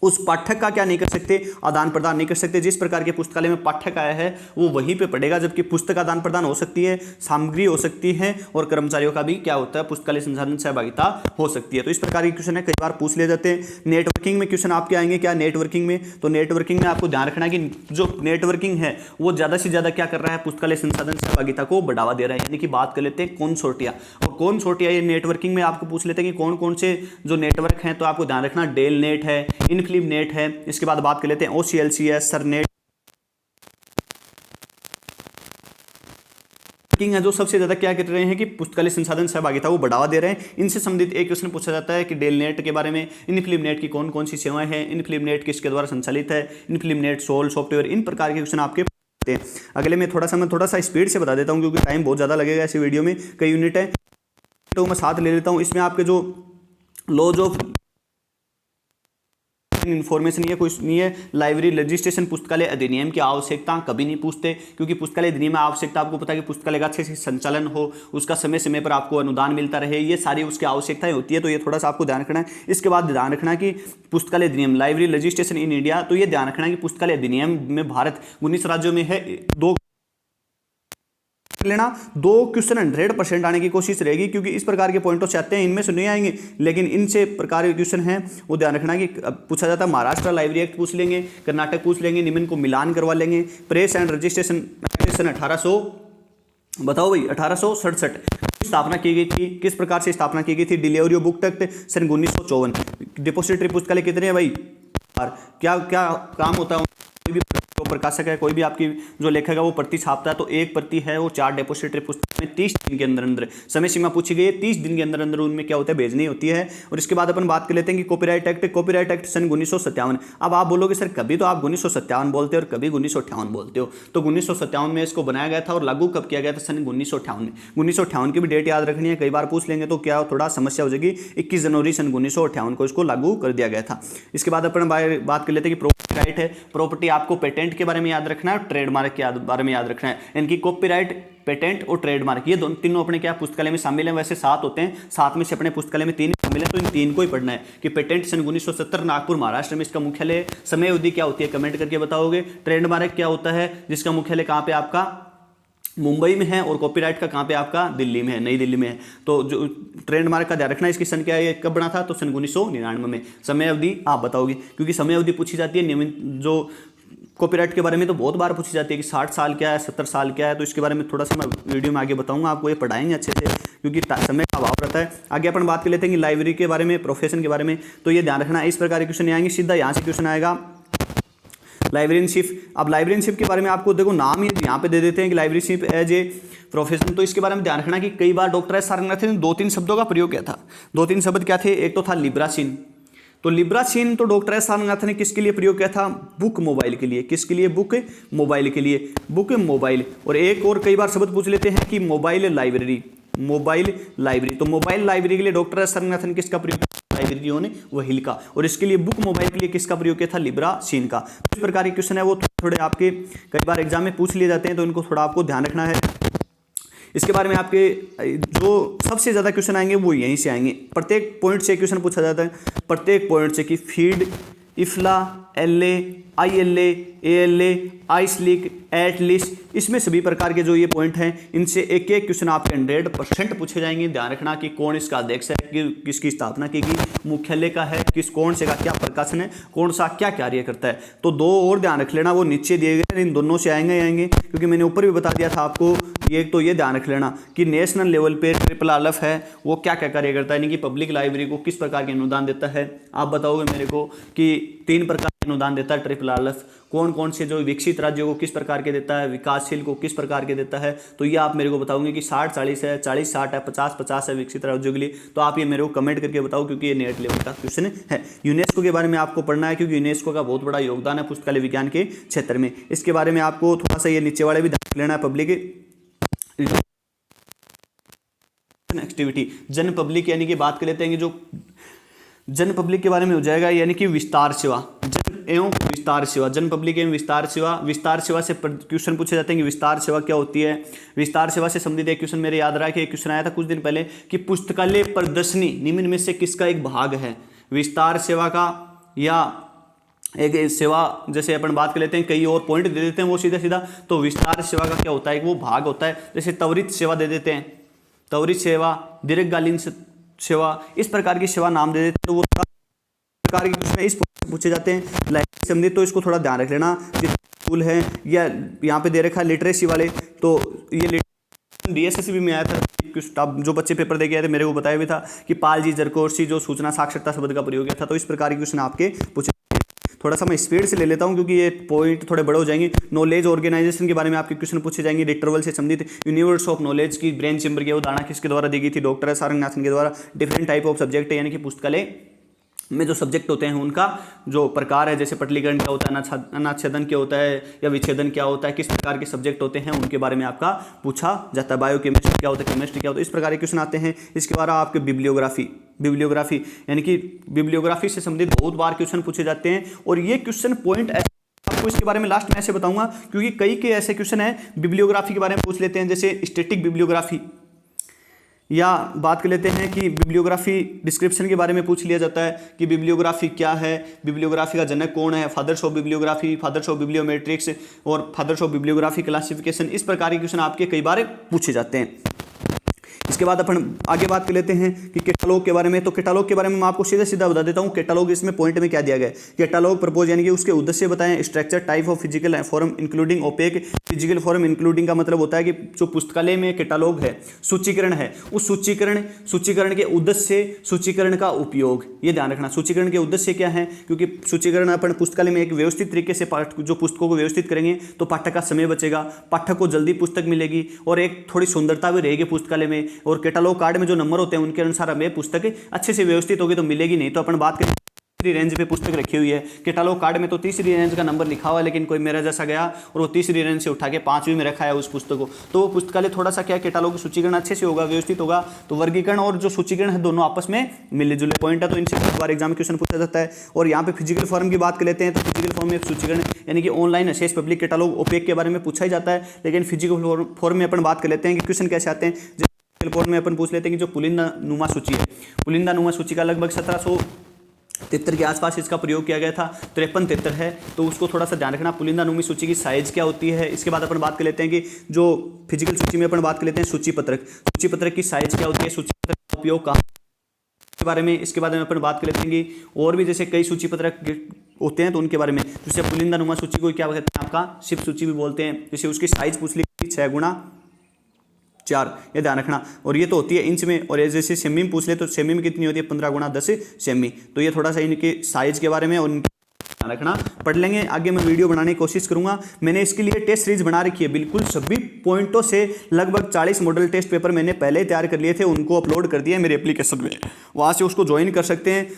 उस पाठक का क्या नहीं कर सकते, आदान प्रदान नहीं कर सकते। जिस प्रकार के पुस्तकालय में पाठक आया है वो वहीं पे पढ़ेगा, जबकि पुस्तक आदान प्रदान हो सकती है, सामग्री हो सकती है और कर्मचारियों का भी क्या होता है, पुस्तकालय संसाधन सहभागिता हो सकती है। तो इस प्रकार के क्वेश्चन है, कई बार पूछ ले जाते हैं। नेटवर्किंग में क्वेश्चन आपके आएंगे क्या, नेटवर्किंग में, तो नेटवर्किंग में आपको ध्यान रखना कि जो नेटवर्किंग है वो ज़्यादा से ज़्यादा क्या कर रहा है, पुस्तकालय संसाधन सहभागिता को बढ़ावा दे रहा है। यानी कि बात कर लेते हैं कंसोर्टिया, और कंसोर्टिया ये नेटवर्किंग में आपको पूछ लेते हैं कि कौन कौन से जो नेटवर्क हैं, तो आपको ध्यान रखना डेल नेट है, इनफिनिटी नेट है। इसके बाद बात कर लेते हैं OCLC, सरनेट है, जो सबसे ज्यादा क्या कर रहे हैं कि पुस्तकालय संसाधन सहभागिता को बढ़ावा दे रहे हैं। इनसे संबंधित एक क्वेश्चन पूछा जाता है कि डेलनेट के बारे में, इनफिनिटी नेट की कौन कौन सी सेवाएं हैं, इनफिनिटी नेट किसके द्वारा संचालित है, इनफिनिटी नेट सोल सॉफ्टवेयर, इन प्रकार के क्वेश्चन आपके हैं। अगले में थोड़ा सा स्पीड से बता देता हूं क्योंकि टाइम बहुत ज्यादा लगेगा इस वीडियो में, कई यूनिट है तो मैं साथ ले लेता हूं। इसमें आपके जो लॉज ऑफ इन्फॉर्मेशन ये कुछ नहीं है, लाइब्रेरी रजिस्ट्रेशन पुस्तकालय अधिनियम की आवश्यकता कभी नहीं पूछते, क्योंकि पुस्तकालय अधिनियम में आवश्यकता आपको पता है कि पुस्तकालय का अच्छे से संचालन हो, उसका समय समय पर आपको अनुदान मिलता रहे, ये सारी उसकी आवश्यकताएं होती है। तो ये थोड़ा सा आपको ध्यान रखना है। इसके बाद ध्यान रखना कि पुस्तकालय अधिनियम, लाइब्रेरी रजिस्ट्रेशन इन इंडिया, तो ये ध्यान रखना कि पुस्तकालय अधिनियम में भारत 19 राज्यों में है, दो लेना, 2 क्वेश्चन 100% आने की कोशिश रहेगी, क्योंकि इस प्रकार के पॉइंटों से आते हैं, इनमें से नहीं आएंगे, लेकिन इनसे प्रकार के क्वेश्चन हैं वो ध्यान रखना कि पूछा जाता है। महाराष्ट्र लाइब्रेरी एक्ट पूछ लेंगे, कर्नाटक पूछ लेंगे, निम्न को मिलान करवा लेंगे। प्रेस एंड रजिस्ट्रेशन 1800, बताओ भाई 1867 स्थापना की गई थी, किस प्रकार से स्थापना की गई थी। डिलीवरी ऑफ बुक एक्ट सन 1954। डिपोजिटरी पुस्तकालय कितने हैं भाई, और क्या क्या काम होता है, कोई भी प्रकाशक है, कोई भी आपकी जो लेखक है वो प्रति छापता है, तो एक प्रति है वो 4 डिपोजिटरी पुस्तक में 30 दिन के अंदर अंदर, समय सीमा पूछी गई है 30 दिन के अंदर अंदर उनमें क्या होता है, भेजनी होती है। और इसके बाद अपन बात कर लेते हैं कि कॉपीराइट एक्ट सन 1957। अब आप बोलोगे सर कभी तो आप 1957 बोलते हो और कभी 1958 बोलते हो, तो 1957 में इसको बनाया गया था और लागू कब किया गया था, सन 1958 में। 1958 की भी डेट याद रखनी है, कई बार पूछ लेंगे तो क्या थोड़ा समस्या हो जाएगी। 21 जनवरी सन 1958 को इसको लागू कर दिया गया था। इसके बाद अपन बात कर लेते हैं कि प्रॉपर्टी राइट है, प्रॉपर्टी आपको पेटेंट के बारे में याद रखना है, ट्रेडमार्क के बारे में याद रखना है। इनकी कॉपीराइट, पेटेंट और ट्रेडमार्क, ये तीनों अपने क्या पुस्तकालय में शामिल हैं। वैसे 7 होते हैं, 7 में से अपने पुस्तकालय में 3 शामिल हैं, तो इन 3 को ही पढ़ना है। कि पेटेंट सन 1970 नागपुर महाराष्ट्र में इसका मुख्यालय, समय अवधि क्या होती है कमेंट करके बताओगे। ट्रेडमार्क क्या होता है जिसका मुख्यालय कहाँ पे आपका मुंबई में है, और कॉपीराइट का कहाँ पे आपका दिल्ली में है, नई दिल्ली में है। तो जो ट्रेडमार्क का ध्यान रखना, इसकी सन क्या है, कब बना था, तो सन 1999 में। समय अवधि आप बताओगे, क्योंकि समय अवधि पूछी जाती है नियमित। जो कॉपीराइट के बारे में तो बहुत बार पूछी जाती है कि 60 साल क्या है, 70 साल क्या है, तो इसके बारे में थोड़ा सा मैं वीडियो में आगे बताऊंगा, आपको ये पढ़ाएंगे अच्छे से क्योंकि समय का अभाव रहता है। आगे अपन बात कर लेते हैं कि लाइब्रेरी के बारे में, प्रोफेशन के बारे में, तो ये ध्यान रखना। इस प्रकार के क्वेश्चन आएंगे, सीधा यहाँ से क्वेश्चन आएगा लाइब्रेरियनशिप। अब लाइब्रेरियनशिप के बारे में आपको देखो नाम ही यहाँ पे दे देते हैं कि लाइब्रेरियनशिप एज ए प्रोफेशन, तो इसके बारे में ध्यान रखना कि कई बार डॉक्टर एस सारंगनाथन ने 2-3 शब्दों का प्रयोग किया था। 2-3 शब्द क्या थे, एक तो था लिब्रासिन, तो लिब्रासिन तो डॉक्टर एस सारंगनाथन ने किसके लिए प्रयोग किया था, बुक मोबाइल के लिए। किसके लिए, बुक मोबाइल के लिए, बुक मोबाइल। और एक और कई बार शब्द पूछ लेते हैं कि मोबाइल लाइब्रेरी, मोबाइल लाइब्रेरी, तो मोबाइल लाइब्रेरी के लिए डॉक्टर एस सारंगनाथन किसका प्रयोग, लाइब्रेरियों ने वहील का। और इसके लिए बुक मोबाइल के लिए किसका प्रयोग किया था, लिब्रासिन का। इस प्रकार के क्वेश्चन है वो थोड़े आपके कई बार एग्जाम में पूछ लिए जाते हैं, तो इनको थोड़ा आपको ध्यान रखना है। इसके बारे में आपके जो सबसे ज़्यादा क्वेश्चन आएंगे वो यहीं से आएंगे। प्रत्येक पॉइंट से क्वेश्चन पूछा जाता है, प्रत्येक पॉइंट से कि फीड, इफ्ला, एलए, आईएलए, एएलए, आईस्लिक, एटलिस्ट, इसमें सभी प्रकार के जो ये पॉइंट हैं इनसे एक एक क्वेश्चन आपके 100% पूछे जाएंगे। ध्यान रखना कि कौन इसका अध्यक्ष है, कि किसकी स्थापना की गई, मुख्यालय का है, किस कौन से का क्या प्रकाशन है, कौन सा क्या कार्य करता है। तो 2 और ध्यान रख लेना, वो नीचे दिए गए, इन दोनों से आएंगे, क्योंकि मैंने ऊपर भी बता दिया था आपको। एक तो ये ध्यान रख लेना कि नेशनल लेवल पे RRF है वो क्या क्या कार्य करता है, यानी कि पब्लिक लाइब्रेरी को किस प्रकार के अनुदान देता है। आप बताओगे मेरे को कि 3 प्रकार के अनुदान देता है RRF, कौन कौन से जो विकसित राज्यों को किस प्रकार के देता है, विकासशील को किस प्रकार के देता है। तो ये आप मेरे को बताओगे कि 60-40 है, 40-60 है, 50-50 है विकसित राज्यों के लिए। तो आप ये मेरे को कमेंट करके बताओ, क्योंकि ये नेट लेवल का क्वेश्चन है। यूनेस्को के बारे में आपको पढ़ना है, क्योंकि यूनेस्को का बहुत बड़ा योगदान है पुस्तकालय विज्ञान के क्षेत्र में। इसके बारे में आपको थोड़ा सा ये नीचे वाले भी ध्यान लेना है। पब्लिक एक्टिविटी, जन पब्लिक, यानी कि बात कर लेते हैं कि जो जन पब्लिक के बारे में हो जाएगा, यानी कि विस्तार सेवा, जन एवं विस्तार सेवा, जन पब्लिक एवं विस्तार सेवा। विस्तार सेवा से क्वेश्चन पूछे जाते हैं कि विस्तार सेवा क्या होती है। विस्तार सेवा से संबंधित एक क्वेश्चन मेरे याद रहा है कि एक क्वेश्चन आया था कुछ दिन पहले कि पुस्तकालय प्रदर्शनी निम्न में से किसका एक भाग है, विस्तार सेवा का या एक सेवा जैसे अपन बात कर लेते हैं, कई और पॉइंट दे देते हैं वो सीधा सीधा। तो विस्तार सेवा का क्या होता है, वो भाग होता है। जैसे त्वरित सेवा दे देते हैं, त्वरित सेवा, दीर्घकालीन सेवा, इस प्रकार की सेवा नाम दे देते हैं। तो वो प्रकार के क्वेश्चन इस पूछे जाते हैं लाइक संबंधित। तो इसको थोड़ा ध्यान रख लेना। स्कूल है या यहाँ पे दे रखा है लिटरेसी वाले, तो ये डीएसएसबी में आया था। जो बच्चे पेपर दे के आए थे मेरे को बताया भी था कि पाल जी जरकोर्सी जो सूचना साक्षरता शब्द का प्रयोग किया था। तो इस प्रकार के क्वेश्चन आपके पूछे। थोड़ा सा मैं स्पीड से ले लेता हूं क्योंकि ये पॉइंट थोड़े बड़े हो जाएंगे। नॉलेज ऑर्गेनाइजेशन के बारे में आपके क्वेश्चन पूछे जाएंगे, डिटरवल से संबंधित। यूनिवर्स ऑफ नॉलेज की ब्रेन चेंबर की उदाहरण किसके द्वारा दी गई थी, डॉक्टर सारंगनाथन के द्वारा। डिफरेंट टाइप ऑफ सब्जेक्ट है, यानी कि पुस्तकालय में जो सब्जेक्ट होते हैं उनका जो प्रकार है, जैसे पटलीकरण क्या होता है, अनाच्छेदन क्या होता है या विच्छेदन क्या होता है, किस प्रकार के सब्जेक्ट होते हैं उनके बारे में आपका पूछा जाता है। बायोकेमिस्ट्री क्या होता है, केमिस्ट्री क्या होता है, इस प्रकार के क्वेश्चन आते हैं। इसके बाद आपके बिब्लियोग्राफी यानी कि बिब्लियोग्राफी से संबंधित बहुत बार क्वेश्चन पूछे जाते हैं। और ये क्वेश्चन पॉइंट आपको इसके बारे में लास्ट में ऐसे बताऊंगा क्योंकि कई के ऐसे क्वेश्चन है बिब्लियोग्राफी के बारे में पूछ लेते हैं, जैसे स्टैटिक बिब्लियोग्राफी, या बात कर लेते हैं कि बिब्लियोग्राफी डिस्क्रिप्शन के बारे में पूछ लिया जाता है कि बिब्लियोग्राफी क्या है, बिब्लियोग्राफी का जनक कौन है, fathers of bibliography, fathers of bibliometrics और फादर्स ऑफ बिब्लियोग्राफी क्लासिफिकेशन। इस प्रकार के क्वेश्चन आपके कई बार पूछे जाते हैं। इसके बाद अपन आगे बात कर लेते हैं कि कैटलॉग के बारे में। तो कैटलॉग के बारे में मैं आपको सीधा सीधा बता देता हूं। कैटलॉग इसमें पॉइंट में क्या दिया गया है, कैटलॉग प्रपोज यानी कि उसके उद्देश्य बताएं, structure, type of physical form including OPAC. Physical form including का मतलब होता है कि जो पुस्तकालय में कैटलॉग है, सूचीकरण है, उस सूचीकरण के उद्देश्य, सूचीकरण का उपयोग, ये ध्यान रखना। सूचीकरण के उद्देश्य क्या है, क्योंकि सूचीकरण अपन पुस्तकालय में एक व्यवस्थित तरीके से जो पुस्तकों को व्यवस्थित करेंगे तो पाठक का समय बचेगा, पाठक को जल्दी पुस्तक मिलेगी और एक थोड़ी सुंदरता भी रहेगी पुस्तकालय में। और कैटलॉग कार्ड में जो नंबर होते हैं उनके अनुसार हमें पुस्तक अच्छे से व्यवस्थित होगी तो मिलेगी नहीं। तो अपन बात करें तीसरी रेंज पे पुस्तक रखी हुई है कैटलॉग कार्ड में, तो तीसरी रेंज का नंबर लिखा हुआ है, लेकिन कोई मेरा जैसा गया और वो तीसरी रेंज से उठा के 5वीं में रखा है उस पुस्तक को, तो वो पुस्तकालय थोड़ा सा क्या कैटलॉग सूचीकरण अच्छे से होगा, व्यवस्थित होगा। तो वर्गीकरण और जो सूचीकरण है दोनों आपस में मिले जुले पॉइंट है, तो इनसे एक बार एग्जाम क्वेश्चन पूछा जाता है। और यहाँ पे फिजिकल फॉर्म की बात कर लेते हैं, तो फिजिकल फॉर्म में सूचीकरण यानी कि online access public catalogue OPAC के बारे में पूछा ही जाता है। लेकिन फिजिकल फॉर्म में अपन बात कर लेते हैं कि क्वेश्चन कैसे आते हैं। रिपोर्ट में अपन पूछ लेते हैं कि जो पुलिंदा नुमा सूची है, पुलिंदा नुमा सूची का लगभग 1773 के आसपास इसका प्रयोग किया गया था। 53-73 है, तो उसको थोड़ा सा ध्यान रखना। पुलिंदा नुमी सूची की साइज क्या होती है। इसके बाद अपन बात कर लेते हैं कि जो फिजिकल सूची में अपन बात कर लेते हैं सूची पत्रक की साइज क्या होती है, सूची पत्रक का उपयोग कहाँ के बारे में। इसके बाद में अपन बात कर लेते हैं कि और भी जैसे कई सूची पत्रक होते हैं तो उनके बारे में। जैसे पुलिंदा नुमा सूची को क्या कहते हैं, आपका शिव सूची भी बोलते हैं। जैसे उसकी साइज पूछ ली 6x4, ये ध्यान रखना। और ये तो होती है इंच में। और जैसे सेमी में पूछ ले तो सेमी में कितनी होती है, 15x10 सेमी। तो ये थोड़ा सा इनके साइज के बारे में और ध्यान रखना, पढ़ लेंगे। आगे मैं वीडियो बनाने की कोशिश करूंगा। मैंने इसके लिए टेस्ट सीरीज बना रखी है, बिल्कुल सभी पॉइंटों से लगभग 40 मॉडल टेस्ट पेपर मैंने पहले ही तैयार कर लिए थे, उनको अपलोड कर दिया है मेरे एप्लीकेशन में, वहां से उसको ज्वाइन कर सकते हैं।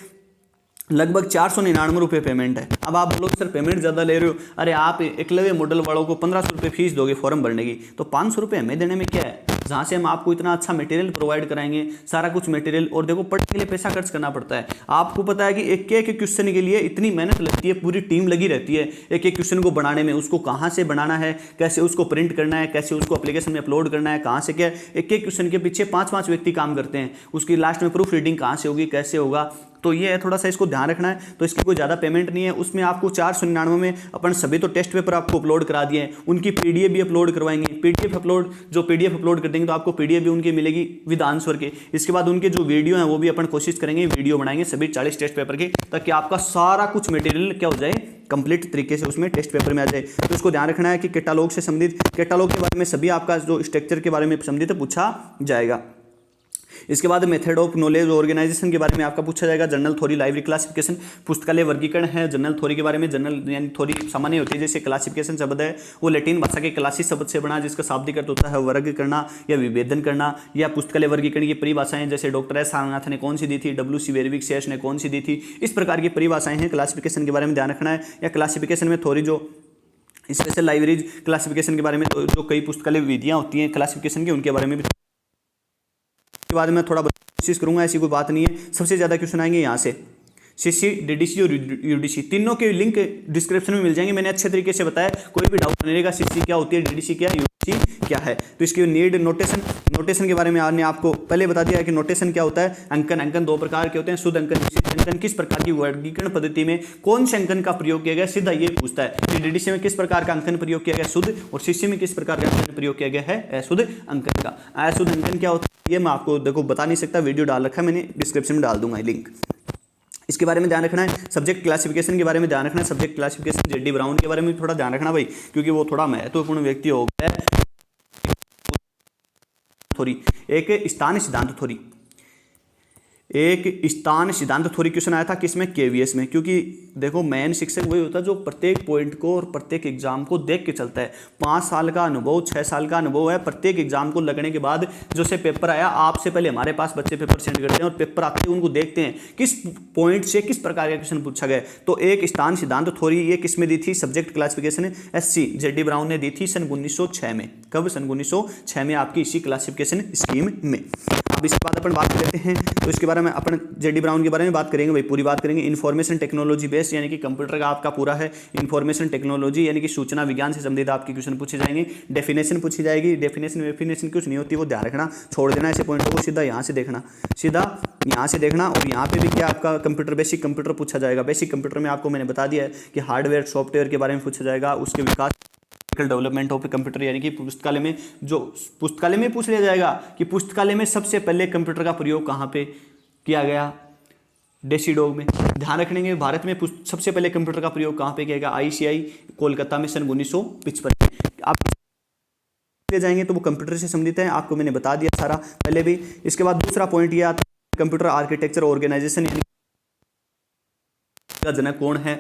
लगभग 499 रुपये पेमेंट है। अब आप बोलो सर पेमेंट ज़्यादा ले रहे हो, अरे आप एकलव्य मॉडल वालों को 1500 रुपये फीस दोगे फॉर्म भरने की, तो 500 रुपये हमें देने में क्या है, जहाँ से हम आपको इतना अच्छा मटेरियल प्रोवाइड कराएंगे, सारा कुछ मटेरियल। और देखो पढ़ने के लिए पैसा खर्च करना पड़ता है, आपको पता है कि एक एक क्वेश्चन के लिए इतनी मेहनत लगती है, पूरी टीम लगी रहती है एक एक क्वेश्चन को बनाने में। उसको कहाँ से बनाना है, कैसे उसको प्रिंट करना है, कैसे उसको एप्लीकेशन में अपलोड करना है, कहाँ से क्या, एक एक क्वेश्चन के पीछे 5-5 व्यक्ति काम करते हैं। उसकी लास्ट में प्रूफ रीडिंग कहाँ से होगी, कैसे होगा, तो ये है थोड़ा सा इसको ध्यान रखना है। तो इसकी कोई ज़्यादा पेमेंट नहीं है, उसमें आपको 499 में अपन सभी तो टेस्ट पेपर आपको अपलोड करा दिए हैं, उनकी पीडीएफ भी अपलोड करवाएंगे। पीडीएफ अपलोड कर देंगे तो आपको पीडीएफ भी उनकी मिलेगी विद आंसर के। इसके बाद उनके जो वीडियो हैं वो भी अपन कोशिश करेंगे वीडियो बनाएंगे सभी 40 टेस्ट पेपर की, ताकि आपका सारा कुछ मटेरियल क्या हो जाए, कंप्लीट तरीके से उसमें टेस्ट पेपर में आ जाए। तो इसको ध्यान रखना है कि कैटलॉग से संबंधित, कैटलॉग के बारे में सभी आपका जो स्ट्रक्चर के बारे में संबंधित पूछा जाएगा। इसके बाद मेथड ऑफ नॉलेज ऑर्गेनाइजेशन के बारे में आपका पूछा जाएगा। जनरल थ्योरी, लाइब्रेरी क्लासिफिकेशन, पुस्तकालय वर्गीकरण है जनरल थ्योरी के बारे में। जनरल यानी थ्योरी सामान्य होती है, जैसे क्लासिफिकेशन शब्द है वो लैटिन भाषा के क्लासिस शब्द से बना, जिसका शाब्दिक अर्थ होता है वर्ग करना या विभेदन करना। या पुस्तकालय वर्गीकरण की परिभाषाएं, जैसे डॉक्टर एस सारनाथ ने कौन सी दी थी, WC वेरविक शेष ने कौन सी दी थी, इस प्रकार की परिभाषाएं हैं। क्लासिफिकेशन के बारे में ध्यान रखना है। या क्लासिफिकेशन में थ्योरी जो स्पेशल लाइब्रेरीज क्लासिफिकेशन के बारे में, तो जो कई पुस्तकालय विधियाँ होती हैं क्लासिफिकेशन की, उनके बारे में भी के बाद में थोड़ा कोशिश करूंगा, ऐसी कोई बात नहीं है। सबसे ज़्यादा क्वेश्चन आएंगे यहाँ से, CC, DDC और UDC, तीनों के लिंक डिस्क्रिप्शन में मिल जाएंगे। मैंने अच्छे तरीके से बताया, कोई भी डाउट नहीं रहेगा। CC क्या होती है, DDC क्या है, UDC क्या क्या है। तो इसकी नीड नोटेशन के बारे में आपने आपको पहले बता दिया है कि नोटेशन क्या होता है। अंकन दो प्रकार के होते हैं, शुद्ध अंकन, विशिष्ट अंकन। किस प्रकार की वर्गीकरण पद्धति में कौन से अंकन का प्रयोग किया गया, सीधा ये पूछता है कि डीडीसी में किस प्रकार का अंकन प्रयोग किया गया, शुद्ध, और सीसी में किस प्रकार का अंकन प्रयोग किया गया है, अशुद्ध अंकन का। अशुद्ध अंकन क्या होता है ये मैं आपको देखो बता नहीं सकता, वीडियो डाल रखा है मैंने, डिस्क्रिप्शन में डाल दूंगा लिंक। इसके बारे में ध्यान रखना है। सब्जेक्ट क्लासिफिकेशन के बारे में ध्यान रखना है। सब्जेक्ट क्लासिफिकेशन जेडी ब्राउन के बारे में थोड़ा ध्यान रखना भाई, क्योंकि वो थोड़ा महत्वपूर्ण व्यक्ति हो गया है। थोड़ी एक स्थान सिद्धांत थ्योरी क्वेश्चन आया था किसमें, केवीएस में। क्योंकि देखो मेन शिक्षक वही होता है जो प्रत्येक पॉइंट को और प्रत्येक एग्जाम को देख के चलता है। 5 साल का अनुभव, 6 साल का अनुभव है। प्रत्येक एग्जाम को लगने के बाद जो से पेपर आया, आपसे पहले हमारे पास बच्चे पेपर सेंड करते हैं और पेपर आते हैं उनको देखते हैं किस पॉइंट से किस प्रकार का क्वेश्चन पूछा गया। तो एक स्थान सिद्धांत थ्योरी ये किसमें दी थी, subject classification SC JD brown ने दी थी सन 1906 में। कब, सन 1906 में आपकी इसी क्लासिफिकेशन स्कीम में। अब इसके बाद अपन बात करते हैं, तो इसके बारे में अपन जेडी ब्राउन के बारे में बात करेंगे भाई, पूरी बात करेंगे। इन्फॉर्मेशन टेक्नोलॉजी बेस यानी कि कंप्यूटर का आपका पूरा है। इन्फॉर्मेशन टेक्नोलॉजी यानी कि सूचना विज्ञान से संबंधित आपके क्वेश्चन पूछे जाएंगे। डेफिनेशन पूछी जाएगी। डेफिनेशन कुछ नहीं होती, वो ध्यान रखना, छोड़ देना ऐसे पॉइंटों को, सीधा यहाँ से देखना, और यहाँ पे भी क्या आपका कंप्यूटर, बेसिक कंप्यूटर पूछा जाएगा। बेसिक कंप्यूटर में आपको मैंने बता दिया है कि हार्डवेयर सॉफ्टवेयर के बारे में पूछा जाएगा, उसके विकास, डेवलपमेंट ऑफ कंप्यूटर, यानी कि पुस्तकालय में पूछ लिया जाएगा कि पुस्तकालय में सबसे पहले कंप्यूटर का प्रयोग कहाँ पे किया गया, डेसीडॉग में। ध्यान रखने, भारत में सबसे पहले कंप्यूटर का प्रयोग कहाँ पे किया गया, आईसीआई कोलकाता में सन 1955 में। आप ले जाएंगे तो वो कंप्यूटर से संबंधित है, आपको मैंने बता दिया सारा पहले भी। इसके बाद दूसरा पॉइंट ये आता है कंप्यूटर आर्किटेक्चर ऑर्गेनाइजेशन, यानी का जनक कौन है,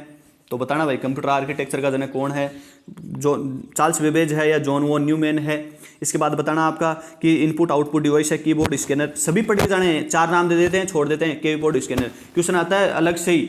तो बताना भाई कंप्यूटर आर्किटेक्चर का जनक कौन है, जो चार्ल्स बेबेज है या जॉन वॉन न्यूमैन है। इसके बाद बताना आपका कि इनपुट आउटपुट डिवाइस है, कीबोर्ड, स्कैनर, सभी पढ़ के जाने हैं। 4 नाम दे देते हैं, छोड़ देते हैं, कीबोर्ड, स्कैनर। क्वेश्चन आता है अलग से ही,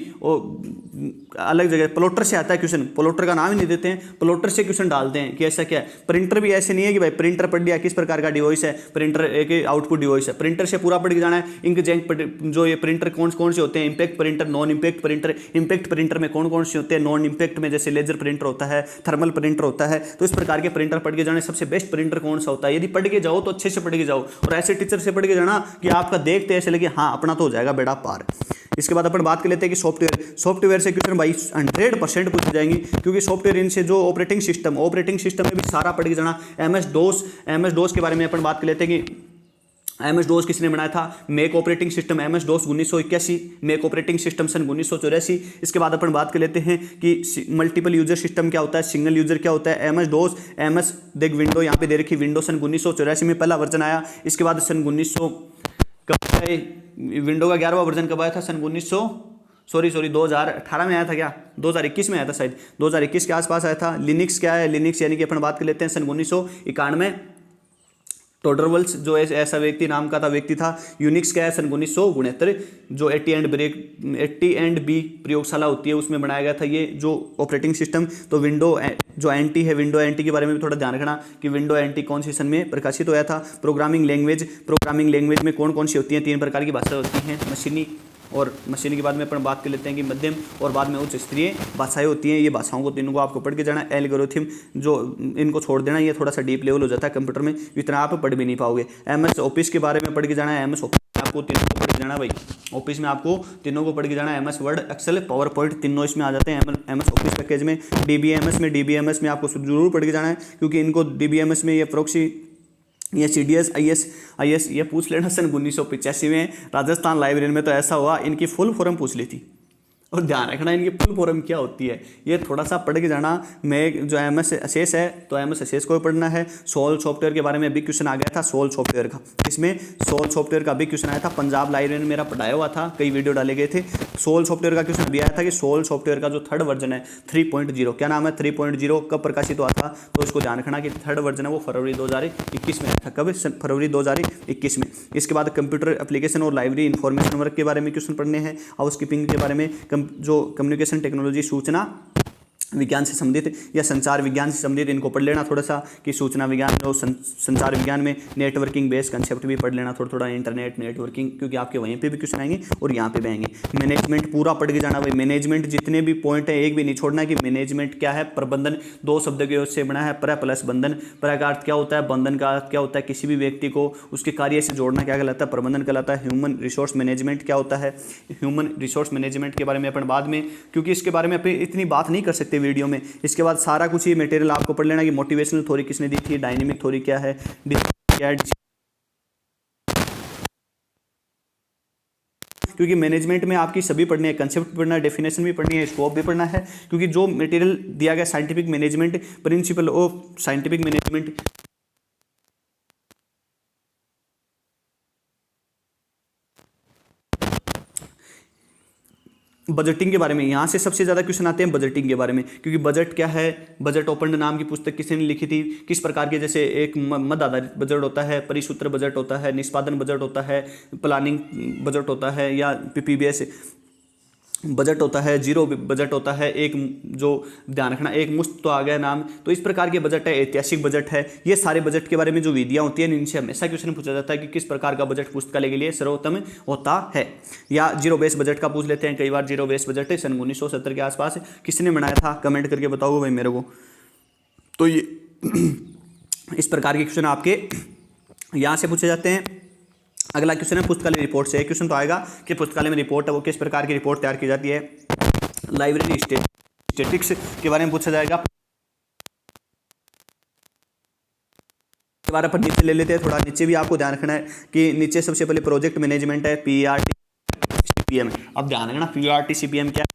अलग जगह प्लॉटर से आता है क्वेश्चन, प्लॉटर का नाम ही नहीं देते हैं, प्लॉटर से क्वेश्चन डालते हैं कि ऐसा क्या है। प्रिंटर भी ऐसे नहीं है कि भाई प्रिंटर पढ़ लिया किस प्रकार का डिवाइस है, प्रिंटर एक आउटपुट डिवाइस है, प्रिंटर से पूरा पढ़ के जाना है। इंक जेंक जो ये प्रिंटर कौन से होते हैं, impact printer, non impact printer. Impact printer में कौन कौन से होते हैं, नॉन इंपैक्ट में जैसे लेजर प्रिंटर होता है, थर्मल प्रिंटर होता है। तो इस प्रकार के प्रिंटर पढ़ के जाने, सबसे बेस्ट प्रिंटर कौन सा होता है। यदि पढ़ के जाओ तो अच्छे से पढ़ के जाओ, और ऐसे टीचर से पढ़ के जाना कि आपका देखते ऐसे लगे हाँ अपना तो हो जाएगा बेड़ा पार। इसके बाद अपन बात कर लेते हैं कि सॉफ्टवेयर से क्वेश्चन भाई 100% पूछे जाएंगे, क्योंकि सॉफ्टवेयर इनसे जो ऑपरेटिंग सिस्टम में भी सारा पढ़ के जाना। एमएस डोस के बारे में अपन बात कर लेते हैं कि एमएस डोस किसने बनाया था, मैक ऑपरेटिंग सिस्टम, एमएस डोस 1981, मैक ऑपरेटिंग सिस्टम सन 1984। इसके बाद अपन बात कर लेते हैं कि मल्टीपल यूजर सिस्टम क्या होता है, सिंगल यूजर क्या होता है। एमएस देख विंडो यहाँ पे दे रखी, विंडो सन 1984 में पहला वर्जन आया। इसके बाद सन 1900 विंडो का 11वां वर्जन कब आया था, सन 2018 में आया था क्या, 2021 में आया था शायद, 2021 के आसपास आया था। लिनक्स क्या है, लिनक्स यानी कि अपन बात कर लेते हैं सन 1991। टोडरवल्स जो ऐसा नाम का व्यक्ति था। यूनिक्स क्या है, सन 1969 जो 80 एंड बी प्रयोगशाला होती है उसमें बनाया गया था ये जो ऑपरेटिंग सिस्टम। तो विंडो जो एंटी है, विंडो एंटी के बारे में भी थोड़ा ध्यान रखना कि विंडो एंटी कौन से सन में प्रकाशित होया था। प्रोग्रामिंग लैंग्वेज में कौन कौन सी होती हैं, 3 प्रकार की भाषा होती हैं, मशीनी के बाद में अपन बात कर लेते हैं कि मध्यम और बाद में उच्च स्तरीय भाषाएं होती हैं। ये भाषाओं को तीनों को आपको पढ़ के जाना। एल्गोरिथम जो इनको छोड़ देना, ये थोड़ा सा डीप लेवल हो जाता है कंप्यूटर में, इतना आप पढ़ भी नहीं पाओगे। एमएस ऑफिस के बारे में पढ़ के जाना है। एमएस ऑफिस में आपको तीनों को पढ़ के जाना भाई, ऑफिस में आपको तीनों को पढ़ के जाना। MS Word, Excel, PowerPoint, तीनों इसमें आ जाते हैं एमएस ऑफिस पैकेज में। डीबीएमएस में आपको जरूर पढ़ के जाना है, क्योंकि इनको डीबीएमएस में ये प्रॉक्सी, ये सीडीएस, आईएस ये पूछ लेना। सन 1985 में राजस्थान लाइब्रेरी में तो ऐसा हुआ इनकी फुल फॉर्म पूछ ली थी, और ध्यान रखना इनकी फुल फॉर्म क्या होती है, ये थोड़ा सा पढ़ के जाना। मैं जो एमएस असेस है तो एमएस असेस को पढ़ना है। सोल सॉफ्टवेयर के बारे में भी क्वेश्चन आ गया था, सोल सॉफ्टवेयर का, इसमें सोल सॉफ्टवेयर का भी क्वेश्चन आया था। पंजाब लाइब्रेरी में मेरा पढ़ाया हुआ था, कई वीडियो डाले गए थे। सोल सॉफ्टवेयर का क्वेश्चन भी आया था कि सोल सॉफ्टवेयर का जो 3rd वर्जन है 3.0, क्या नाम है 3.0, कब प्रकाशित हुआ था, तो इसको ध्यान रखना कि 3rd वर्जन है वो फरवरी 2021 में था। कब, फरवरी 2021 में। इसके बाद कंप्यूटर एप्लीकेशन और लाइब्रेरी इंफॉर्मेशन वर्क के बारे में क्वेश्चन पढ़ने हैं। हाउस कीपिंग के बारे में, जो कम्युनिकेशन टेक्नोलॉजी, सूचना विज्ञान से संबंधित या संचार विज्ञान से संबंधित इनको पढ़ लेना थोड़ा सा, कि सूचना विज्ञान और संचार विज्ञान में नेटवर्किंग बेस्ड कंसेप्ट भी पढ़ लेना थोड़ा थोड़ा, इंटरनेट नेटवर्किंग, क्योंकि आपके वहीं पे भी क्वेश्चन आएंगे और यहाँ पे भी आएंगे। मैनेजमेंट पूरा पढ़ के जाना भाई, मैनेजमेंट जितने भी पॉइंट है एक भी नहीं छोड़ना, कि मैनेजमेंट क्या है, प्रबंधन दो शब्द के से बना है, प्र प्लस बंधन। प्र का अर्थ क्या होता है, बंधन का अर्थ क्या होता है, किसी भी व्यक्ति को उसके कार्य से जोड़ना क्या कहलाता है, प्रबंधन कहलाता है। ह्यूमन रिसोर्स मैनेजमेंट क्या होता है, ह्यूमन रिसोर्स मैनेजमेंट के बारे में अपन बाद में, क्योंकि इसके बारे में अपन इतनी बात नहीं कर सकते वीडियो में। इसके बाद सारा कुछ ये मटेरियल आपको पढ़ लेना कि मोटिवेशनल थ्योरी किसने दी थी, डायनेमिक थ्योरी क्या है, क्योंकि मैनेजमेंट में आपकी सभी पढ़नी है, कंसेप्ट भी पढ़ना है, डेफिनेशन भी पढ़नी है, स्कोप भी पढ़ना है, क्योंकि जो मटेरियल दिया गया scientific management, principle of scientific management, budgeting के बारे में, यहाँ से सबसे ज़्यादा क्वेश्चन आते हैं बजटिंग के बारे में, क्योंकि बजट क्या है, बजट ओपन नाम की पुस्तक किसने लिखी थी, किस प्रकार के, जैसे एक मद आधारित बजट होता है, परिसूत्र बजट होता है, निष्पादन बजट होता है, प्लानिंग बजट होता है, या पीबीएस बजट होता है, जीरो बजट होता है, एक जो ध्यान रखना एक मुश्त तो आ गया नाम। तो इस प्रकार के बजट है, ऐतिहासिक बजट है, ये सारे बजट के बारे में जो विधियां होती हैं इनसे हमेशा क्वेश्चन पूछा जाता है कि किस प्रकार का बजट पुस्तकालय के लिए सर्वोत्तम होता है। या जीरो बेस बजट का पूछ लेते हैं कई बार, जीरो बेस बजट है सन 1970 के आसपास किसने बनाया था, कमेंट करके बताओ भाई मेरे को। तो ये इस प्रकार के क्वेश्चन आपके यहाँ से पूछे जाते हैं। अगला क्वेश्चन है पुस्तकालय रिपोर्ट से। एक क्वेश्चन तो आएगा कि पुस्तकालय में रिपोर्ट है वो किस प्रकार की रिपोर्ट तैयार की जाती है। लाइब्रेरी स्टेटिक्स के बारे में पूछा जाएगा। के बारे पर नीचे ले लेते हैं, थोड़ा नीचे भी आपको ध्यान रखना है कि नीचे सबसे पहले प्रोजेक्ट मैनेजमेंट है, पीआरटी सीपीएम। अब ध्यान रखना पीआरटी सीपीएम क्या है,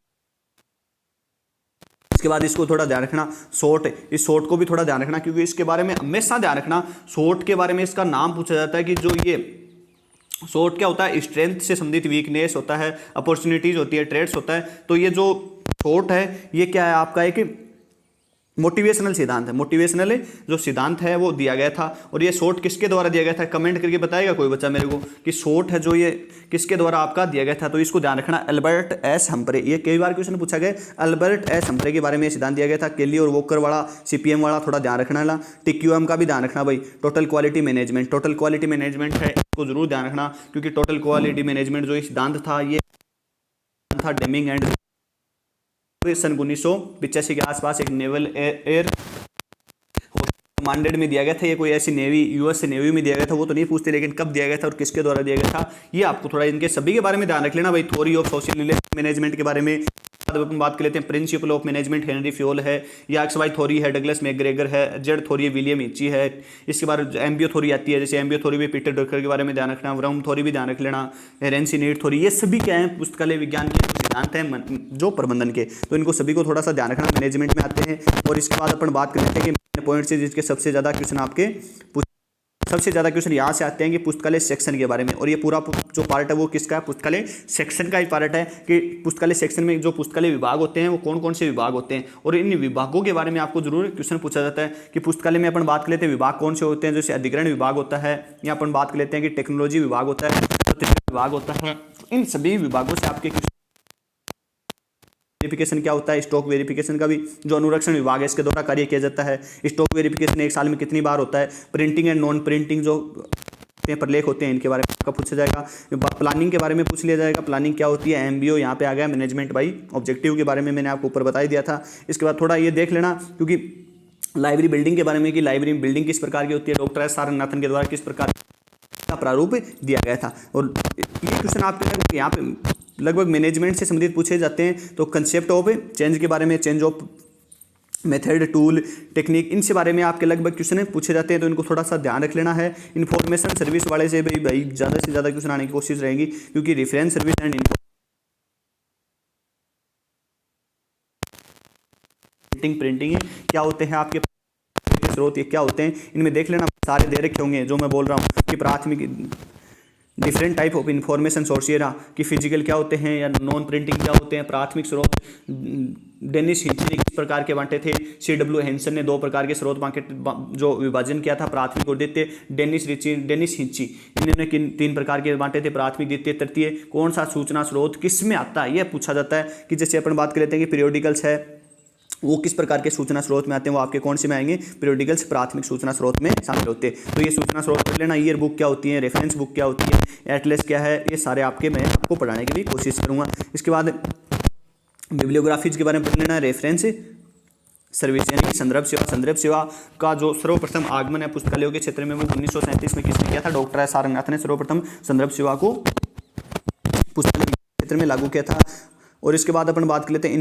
इसके बाद इसको थोड़ा ध्यान रखना शॉर्ट, इस शॉर्ट को भी थोड़ा ध्यान रखना, क्योंकि इसके बारे में हमेशा ध्यान रखना। शॉर्ट के बारे में इसका नाम पूछा जाता है कि जो ये शॉर्ट क्या होता है, स्ट्रेंथ से संबंधित वीकनेस होता है, अपॉर्चुनिटीज होती है, ट्रेड्स होता है। तो ये जो शॉर्ट है ये क्या है आपका एक मोटिवेशनल सिद्धांत है। मोटिवेशनल जो सिद्धांत है वो दिया गया था। और ये शॉर्ट किसके द्वारा दिया गया था, कमेंट करके बताएगा कोई बच्चा मेरे को कि शॉर्ट है जो ये किसके द्वारा आपका दिया गया था। तो इसको ध्यान रखना, अल्बर्ट एस हम्फ्रे। ये कई बार क्वेश्चन पूछा गया, अल्बर्ट एस हम्फ्रे के बारे में सिद्धांत दिया गया था। केली और वोकर वाला सीपीएम वाला थोड़ा ध्यान रखना है। टीक्यूएम का भी ध्यान रखना भाई। Total quality management, total quality management है, इसको जरूर ध्यान रखना, क्योंकि टोटल क्वालिटी मैनेजमेंट जो सिद्धांत था ये था डेमिंग एंड सन 1985 के आसपास एक नेवल एयर कमांडेड में दिया गया था। ये कोई ऐसी नेवी, यूएस नेवी में दिया गया था, वो तो नहीं पूछते, लेकिन कब दिया गया था और किसके द्वारा दिया गया था ये आपको थोड़ा इनके सभी के बारे में ध्यान रख लेना भाई। Theory of social relation management के बारे में अपन बात कर लेते हैं। Principle of management Henry Fayol है, या एक्स वाई थ्योरी है, डगलस मैकग्रेगर है, जेड थ्योरी है, विलियम हिची है। इसके बाद एम्बियो थ्योरी आती है, जैसे एम्बियो थ्योरी भी पीटर ड्रकर के बारे में ध्यान रखना। व्रम थ्योरी भी ध्यान रख लेना, हेरेंसी नीड थ्योरी, ये सभी क्या है पुस्तकालय विज्ञान के सिद्धांत हैं जो प्रबंधन के। तो इनको सभी को थोड़ा सा ध्यान रखना, मैनेजमेंट में आते हैं। और इसके बाद अपन बात कर लेते हैं कि पॉइंट से जिसके सबसे ज़्यादा क्वेश्चन आपके सबसे ज़्यादा क्वेश्चन यहाँ से आते हैं कि पुस्तकालय सेक्शन के बारे में। और ये पूरा जो पार्ट है वो किसका है, पुस्तकालय सेक्शन का ही पार्ट है कि पुस्तकालय सेक्शन में जो पुस्तकालय विभाग होते हैं वो कौन कौन से विभाग होते हैं। और इन विभागों के बारे में आपको जरूर क्वेश्चन पूछा जाता है कि पुस्तकालय में अपन बात कर लेते हैं विभाग कौन से होते हैं। जैसे अधिग्रहण विभाग होता है, या अपन बात कर लेते हैं कि टेक्नोलॉजी विभाग होता है, विभाग होता है। इन सभी विभागों से आपके वेरिफिकेशन क्या होता है, स्टॉक वेरिफिकेशन का भी जो अनुरक्षण विभाग है इसके द्वारा कार्य किया जाता है। स्टॉक वेरिफिकेशन एक साल में कितनी बार होता है। प्रिंटिंग एंड नॉन प्रिंटिंग जो प्रलेख होते हैं इनके बारे में आपका पूछा जाएगा। प्लानिंग के बारे में पूछ लिया जाएगा, प्लानिंग क्या होती है। एमबीओ यहाँ पे आ गया, मैनेजमेंट बाई ऑब्जेक्टिव के बारे में मैंने आपको ऊपर बता ही दिया था। इसके बाद थोड़ा ये देख लेना, क्योंकि लाइब्रेरी बिल्डिंग के बारे में कि लाइब्रेरी बिल्डिंग किस प्रकार की होती है, डॉक्टर एस सारनाथन के द्वारा किस प्रकार का प्रारूप दिया गया था। और ये क्वेश्चन आपके यहाँ पे लगभग मैनेजमेंट से संबंधित पूछे जाते हैं। तो कंसेप्ट ऑफ चेंज के बारे में, change of method, tool, technique, इनसे बारे में आपके लगभग क्वेश्चन पूछे जाते हैं। तो इनको थोड़ा सा ध्यान रख लेना है। इन्फॉर्मेशन सर्विस वाले से भाई ज़्यादा से ज़्यादा क्वेश्चन आने की कोशिश रहेगी, क्योंकि रेफरेंस सर्विस एंड प्रिंटिंग क्या होते हैं, आपके स्रोत ये क्या होते हैं, इनमें देख लेना। सारे दे रखे होंगे जो मैं बोल रहा हूँ कि प्राथमिक different type of information source, ये रहा कि फिजिकल क्या होते हैं या नॉन प्रिंटिंग क्या होते हैं। प्राथमिक स्रोत डेनिस हिंची ने किस प्रकार के बांटे थे। CW हेंसन ने 2 प्रकार के स्रोत जो विभाजन किया था, प्राथमिक और द्वितीय। डेनिस हिंची इन्होंने 3 प्रकार के बांटे थे, प्राथमिक, द्वितीय, तृतीय। कौन सा सूचना स्रोत किस में आता है यह पूछा जाता है। कि जैसे अपन बात कर लेते हैं कि पीरियोडिकल्स है, वो किस प्रकार के सूचना स्रोत में आते हैं, वो आपके कौन से में आएंगे, पीरियोडिकल्स प्राथमिक सूचना स्रोत में शामिल होते हैं। तो ये सूचना स्रोत पढ़ लेना, ईयर बुक क्या होती है, रेफरेंस बुक क्या होती है, एटलस क्या है, ये सारे आपके मैं आपको पढ़ाने की भी कोशिश करूँगा। इसके बाद बिब्लियोग्राफीज के बारे में पढ़ लेना, रेफरेंस सर्विस यानी कि संदर्भ सेवा का जो सर्वप्रथम आगमन है पुस्तकालयों के क्षेत्र में वो 1937 में किसने किया था, डॉक्टर एस सारंगनाथ ने सर्वप्रथम संदर्भ सेवा को पुस्तकालय के क्षेत्र में लागू किया था। और इसके बाद अपन बात कर लेते हैं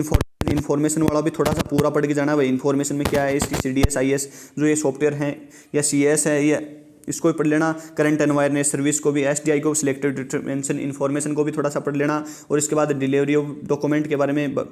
इन्फॉर्मेशन वाला भी थोड़ा सा पूरा पढ़ के जाना है भाई। इन्फॉर्मेशन में क्या है, इसकी CDS IS जो ये सॉफ्टवेयर हैं या CS है, ये इसको भी पढ़ लेना। करंट अवेयरनेस सर्विस को भी, SDI को, सिलेक्टेड डिटरमिनेशन इन्फॉर्मेशन को भी थोड़ा सा पढ़ लेना। और इसके बाद डिलीवरी ऑफ डॉक्यूमेंट के बारे में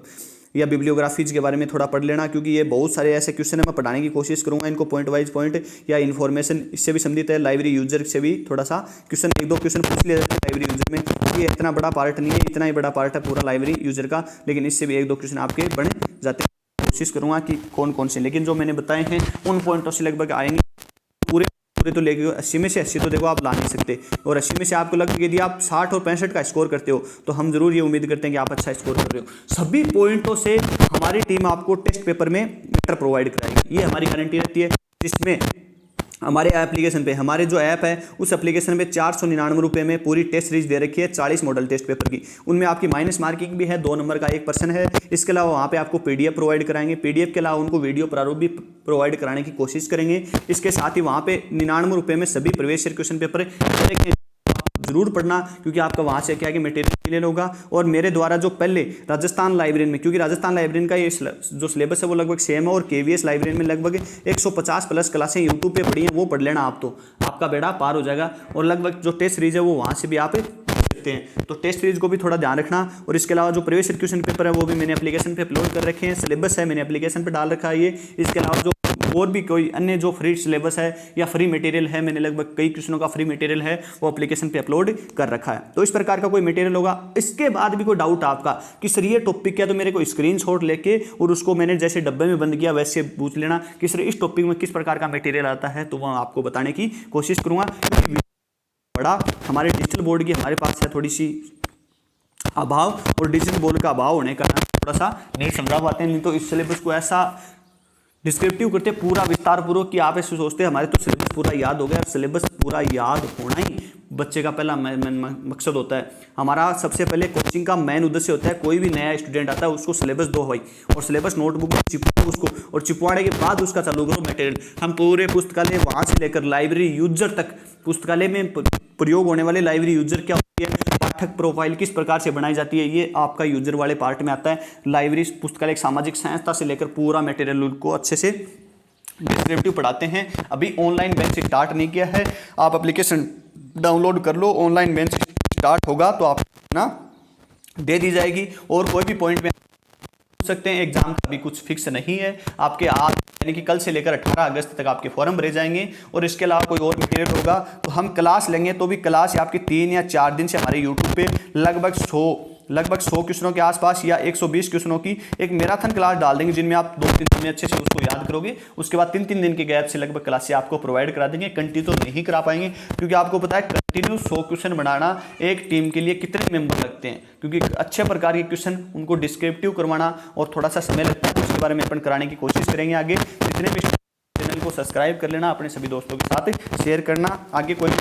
या बिब्लियोग्राफीज के बारे में थोड़ा पढ़ लेना, क्योंकि ये बहुत सारे ऐसे क्वेश्चन है, मैं पढ़ाने की कोशिश करूंगा इनको पॉइंट वाइज पॉइंट। या इन्फॉर्मेशन इससे भी संबंधित है, लाइब्रेरी यूजर से भी थोड़ा सा क्वेश्चन, एक दो क्वेश्चन पूछ लिए जाते हैं लाइब्रेरी यूजर में। ये इतना बड़ा पार्ट नहीं है, इतना ही बड़ा पार्ट है पूरा लाइब्रेरी यूजर का, लेकिन इससे भी एक दो क्वेश्चन आपके बन जाते हैं। कोशिश करूंगा कि कौन कौन से, लेकिन जो मैंने बताए हैं उन पॉइंटों से लगभग आएंगे। पूरे तो लेके 80 में से 80 तो देखो आप ला नहीं सकते, और 80 में से आपको लगभग यदि आप 60 और 65 का स्कोर करते हो तो हम जरूर ये उम्मीद करते हैं कि आप अच्छा स्कोर कर रहे हो। सभी पॉइंटों से हमारी टीम आपको टेस्ट पेपर में मैटर प्रोवाइड कराएगी, ये हमारी गारंटी रहती है। जिसमें हमारे एप्लीकेशन पे, हमारे जो ऐप है उस एप्लीकेशन पे 499 रुपये में पूरी टेस्ट सीरीज दे रखी है 40 मॉडल टेस्ट पेपर की। उनमें आपकी माइनस मार्किंग भी है, 2 नंबर का 1% है। इसके अलावा वहाँ पे आपको PDF प्रोवाइड कराएंगे, PDF के अलावा उनको वीडियो प्रारूप भी प्रोवाइड कराने की कोशिश करेंगे। इसके साथ ही वहाँ पे 99 रुपये में सभी प्रवेश क्वेश्चन पेपर जरूर पढ़ना, क्योंकि आपका वहाँ से क्या है कि मटेरियल क्लियर होगा। और मेरे द्वारा जो पहले राजस्थान लाइब्रेरी में, क्योंकि राजस्थान लाइब्रेरी का ये जो सिलेबस है वो लगभग सेम है, और KVS लाइब्रेरी में लगभग 150 प्लस क्लासें यूट्यूब पे पढ़ी हैं, वो पढ़ लेना आप, तो आपका बेड़ा पार हो जाएगा। और लगभग जो टेस्ट सीरीज है वो वहाँ से भी आप सकते हैं, तो टेस्ट सीरीज को भी थोड़ा ध्यान रखना। और इसके अलावा जो प्रवेश क्वेश्चन पेपर है वो भी मैंने एप्लीकेशन पे अपलोड कर रखे हैं, सिलेबस है मैंने एप्लीकेशन पे डाल रखा है ये। इसके अलावा जो और भी कोई अन्य जो फ्री सिलेबस है या फ्री मटेरियल है, मैंने लगभग कई क्वेश्चनों का फ्री मटेरियल है वो एप्लीकेशन पे अपलोड कर रखा है। तो इस प्रकार का कोई मटेरियल होगा। इसके बाद भी कोई डाउट आपका कि सर ये टॉपिक क्या, तो मेरे को स्क्रीनशॉट लेके और उसको मैंने जैसे डब्बे में बंद किया वैसे पूछ लेना कि सर इस टॉपिक में किस प्रकार का मटेरियल आता है, तो वह आपको बताने की कोशिश करूँगा। क्योंकि बड़ा हमारे डिजिटल बोर्ड की हमारे पास है थोड़ी सी अभाव, और डिजिटल बोर्ड का अभाव होने का थोड़ा सा नहीं समझा पाते हैं। नहीं तो इस सिलेबस को ऐसा डिस्क्रिप्टिव करते पूरा विस्तार पूर्वक कि आप ऐसे सोचते हैं हमारे तो सिलेबस पूरा याद हो गया। सिलेबस पूरा याद होना ही बच्चे का पहला मकसद होता है। हमारा सबसे पहले कोचिंग का मेन उद्देश्य होता है, कोई भी नया स्टूडेंट आता है उसको सिलेबस दो भाई, और सिलेबस नोटबुक में चिपकाओ उसको, और चिपवाने के बाद उसका चालू करो मटेरियल। हम पूरे पुस्तकालय वहाँ से लेकर लाइब्रेरी यूजर तक, पुस्तकालय में प्रयोग होने वाले लाइब्रेरी यूजर क्या होती है, पाठक प्रोफाइल किस प्रकार से बनाई जाती है, ये आपका यूजर वाले पार्ट में आता है। लाइब्रेरी पुस्तकालय सामाजिक संस्था से लेकर पूरा मटेरियल को अच्छे से डिस्क्रिप्टिव पढ़ाते हैं। अभी ऑनलाइन बैच स्टार्ट नहीं किया है, आप एप्लीकेशन डाउनलोड कर लो, ऑनलाइन बैच स्टार्ट होगा तो आप ना दे दी जाएगी। और कोई भी पॉइंट में सकते हैं, एग्जाम का भी कुछ फिक्स नहीं है। आपके आज यानी कि कल से लेकर 18 अगस्त तक आपके फॉर्म भरे जाएंगे। और इसके अलावा कोई और मटेरियल होगा तो हम क्लास लेंगे, तो भी क्लास आपकी 3 या 4 दिन से हमारे यूट्यूब पे लगभग 100 क्वेश्चनों के आसपास या 120 क्वेश्चनों की एक मैराथन क्लास डाल देंगे, जिनमें आप 2-3 दिन में अच्छे से उसको याद करोगे। उसके बाद 3-3 दिन के गैप से लगभग क्लासें आपको प्रोवाइड करा देंगे। कंटिन्यू तो नहीं करा पाएंगे, क्योंकि आपको पता है कंटिन्यू 100 क्वेश्चन बनाना एक टीम के लिए कितने मेंबर लगते हैं, क्योंकि अच्छे प्रकार के क्वेश्चन उनको डिस्क्रिप्टिव करवाना और थोड़ा सा समय लगता है। उसके बारे में अपन कराने की कोशिश करेंगे आगे। जितने भी चैनल को सब्सक्राइब कर लेना, अपने सभी दोस्तों के साथ शेयर करना। आगे कोई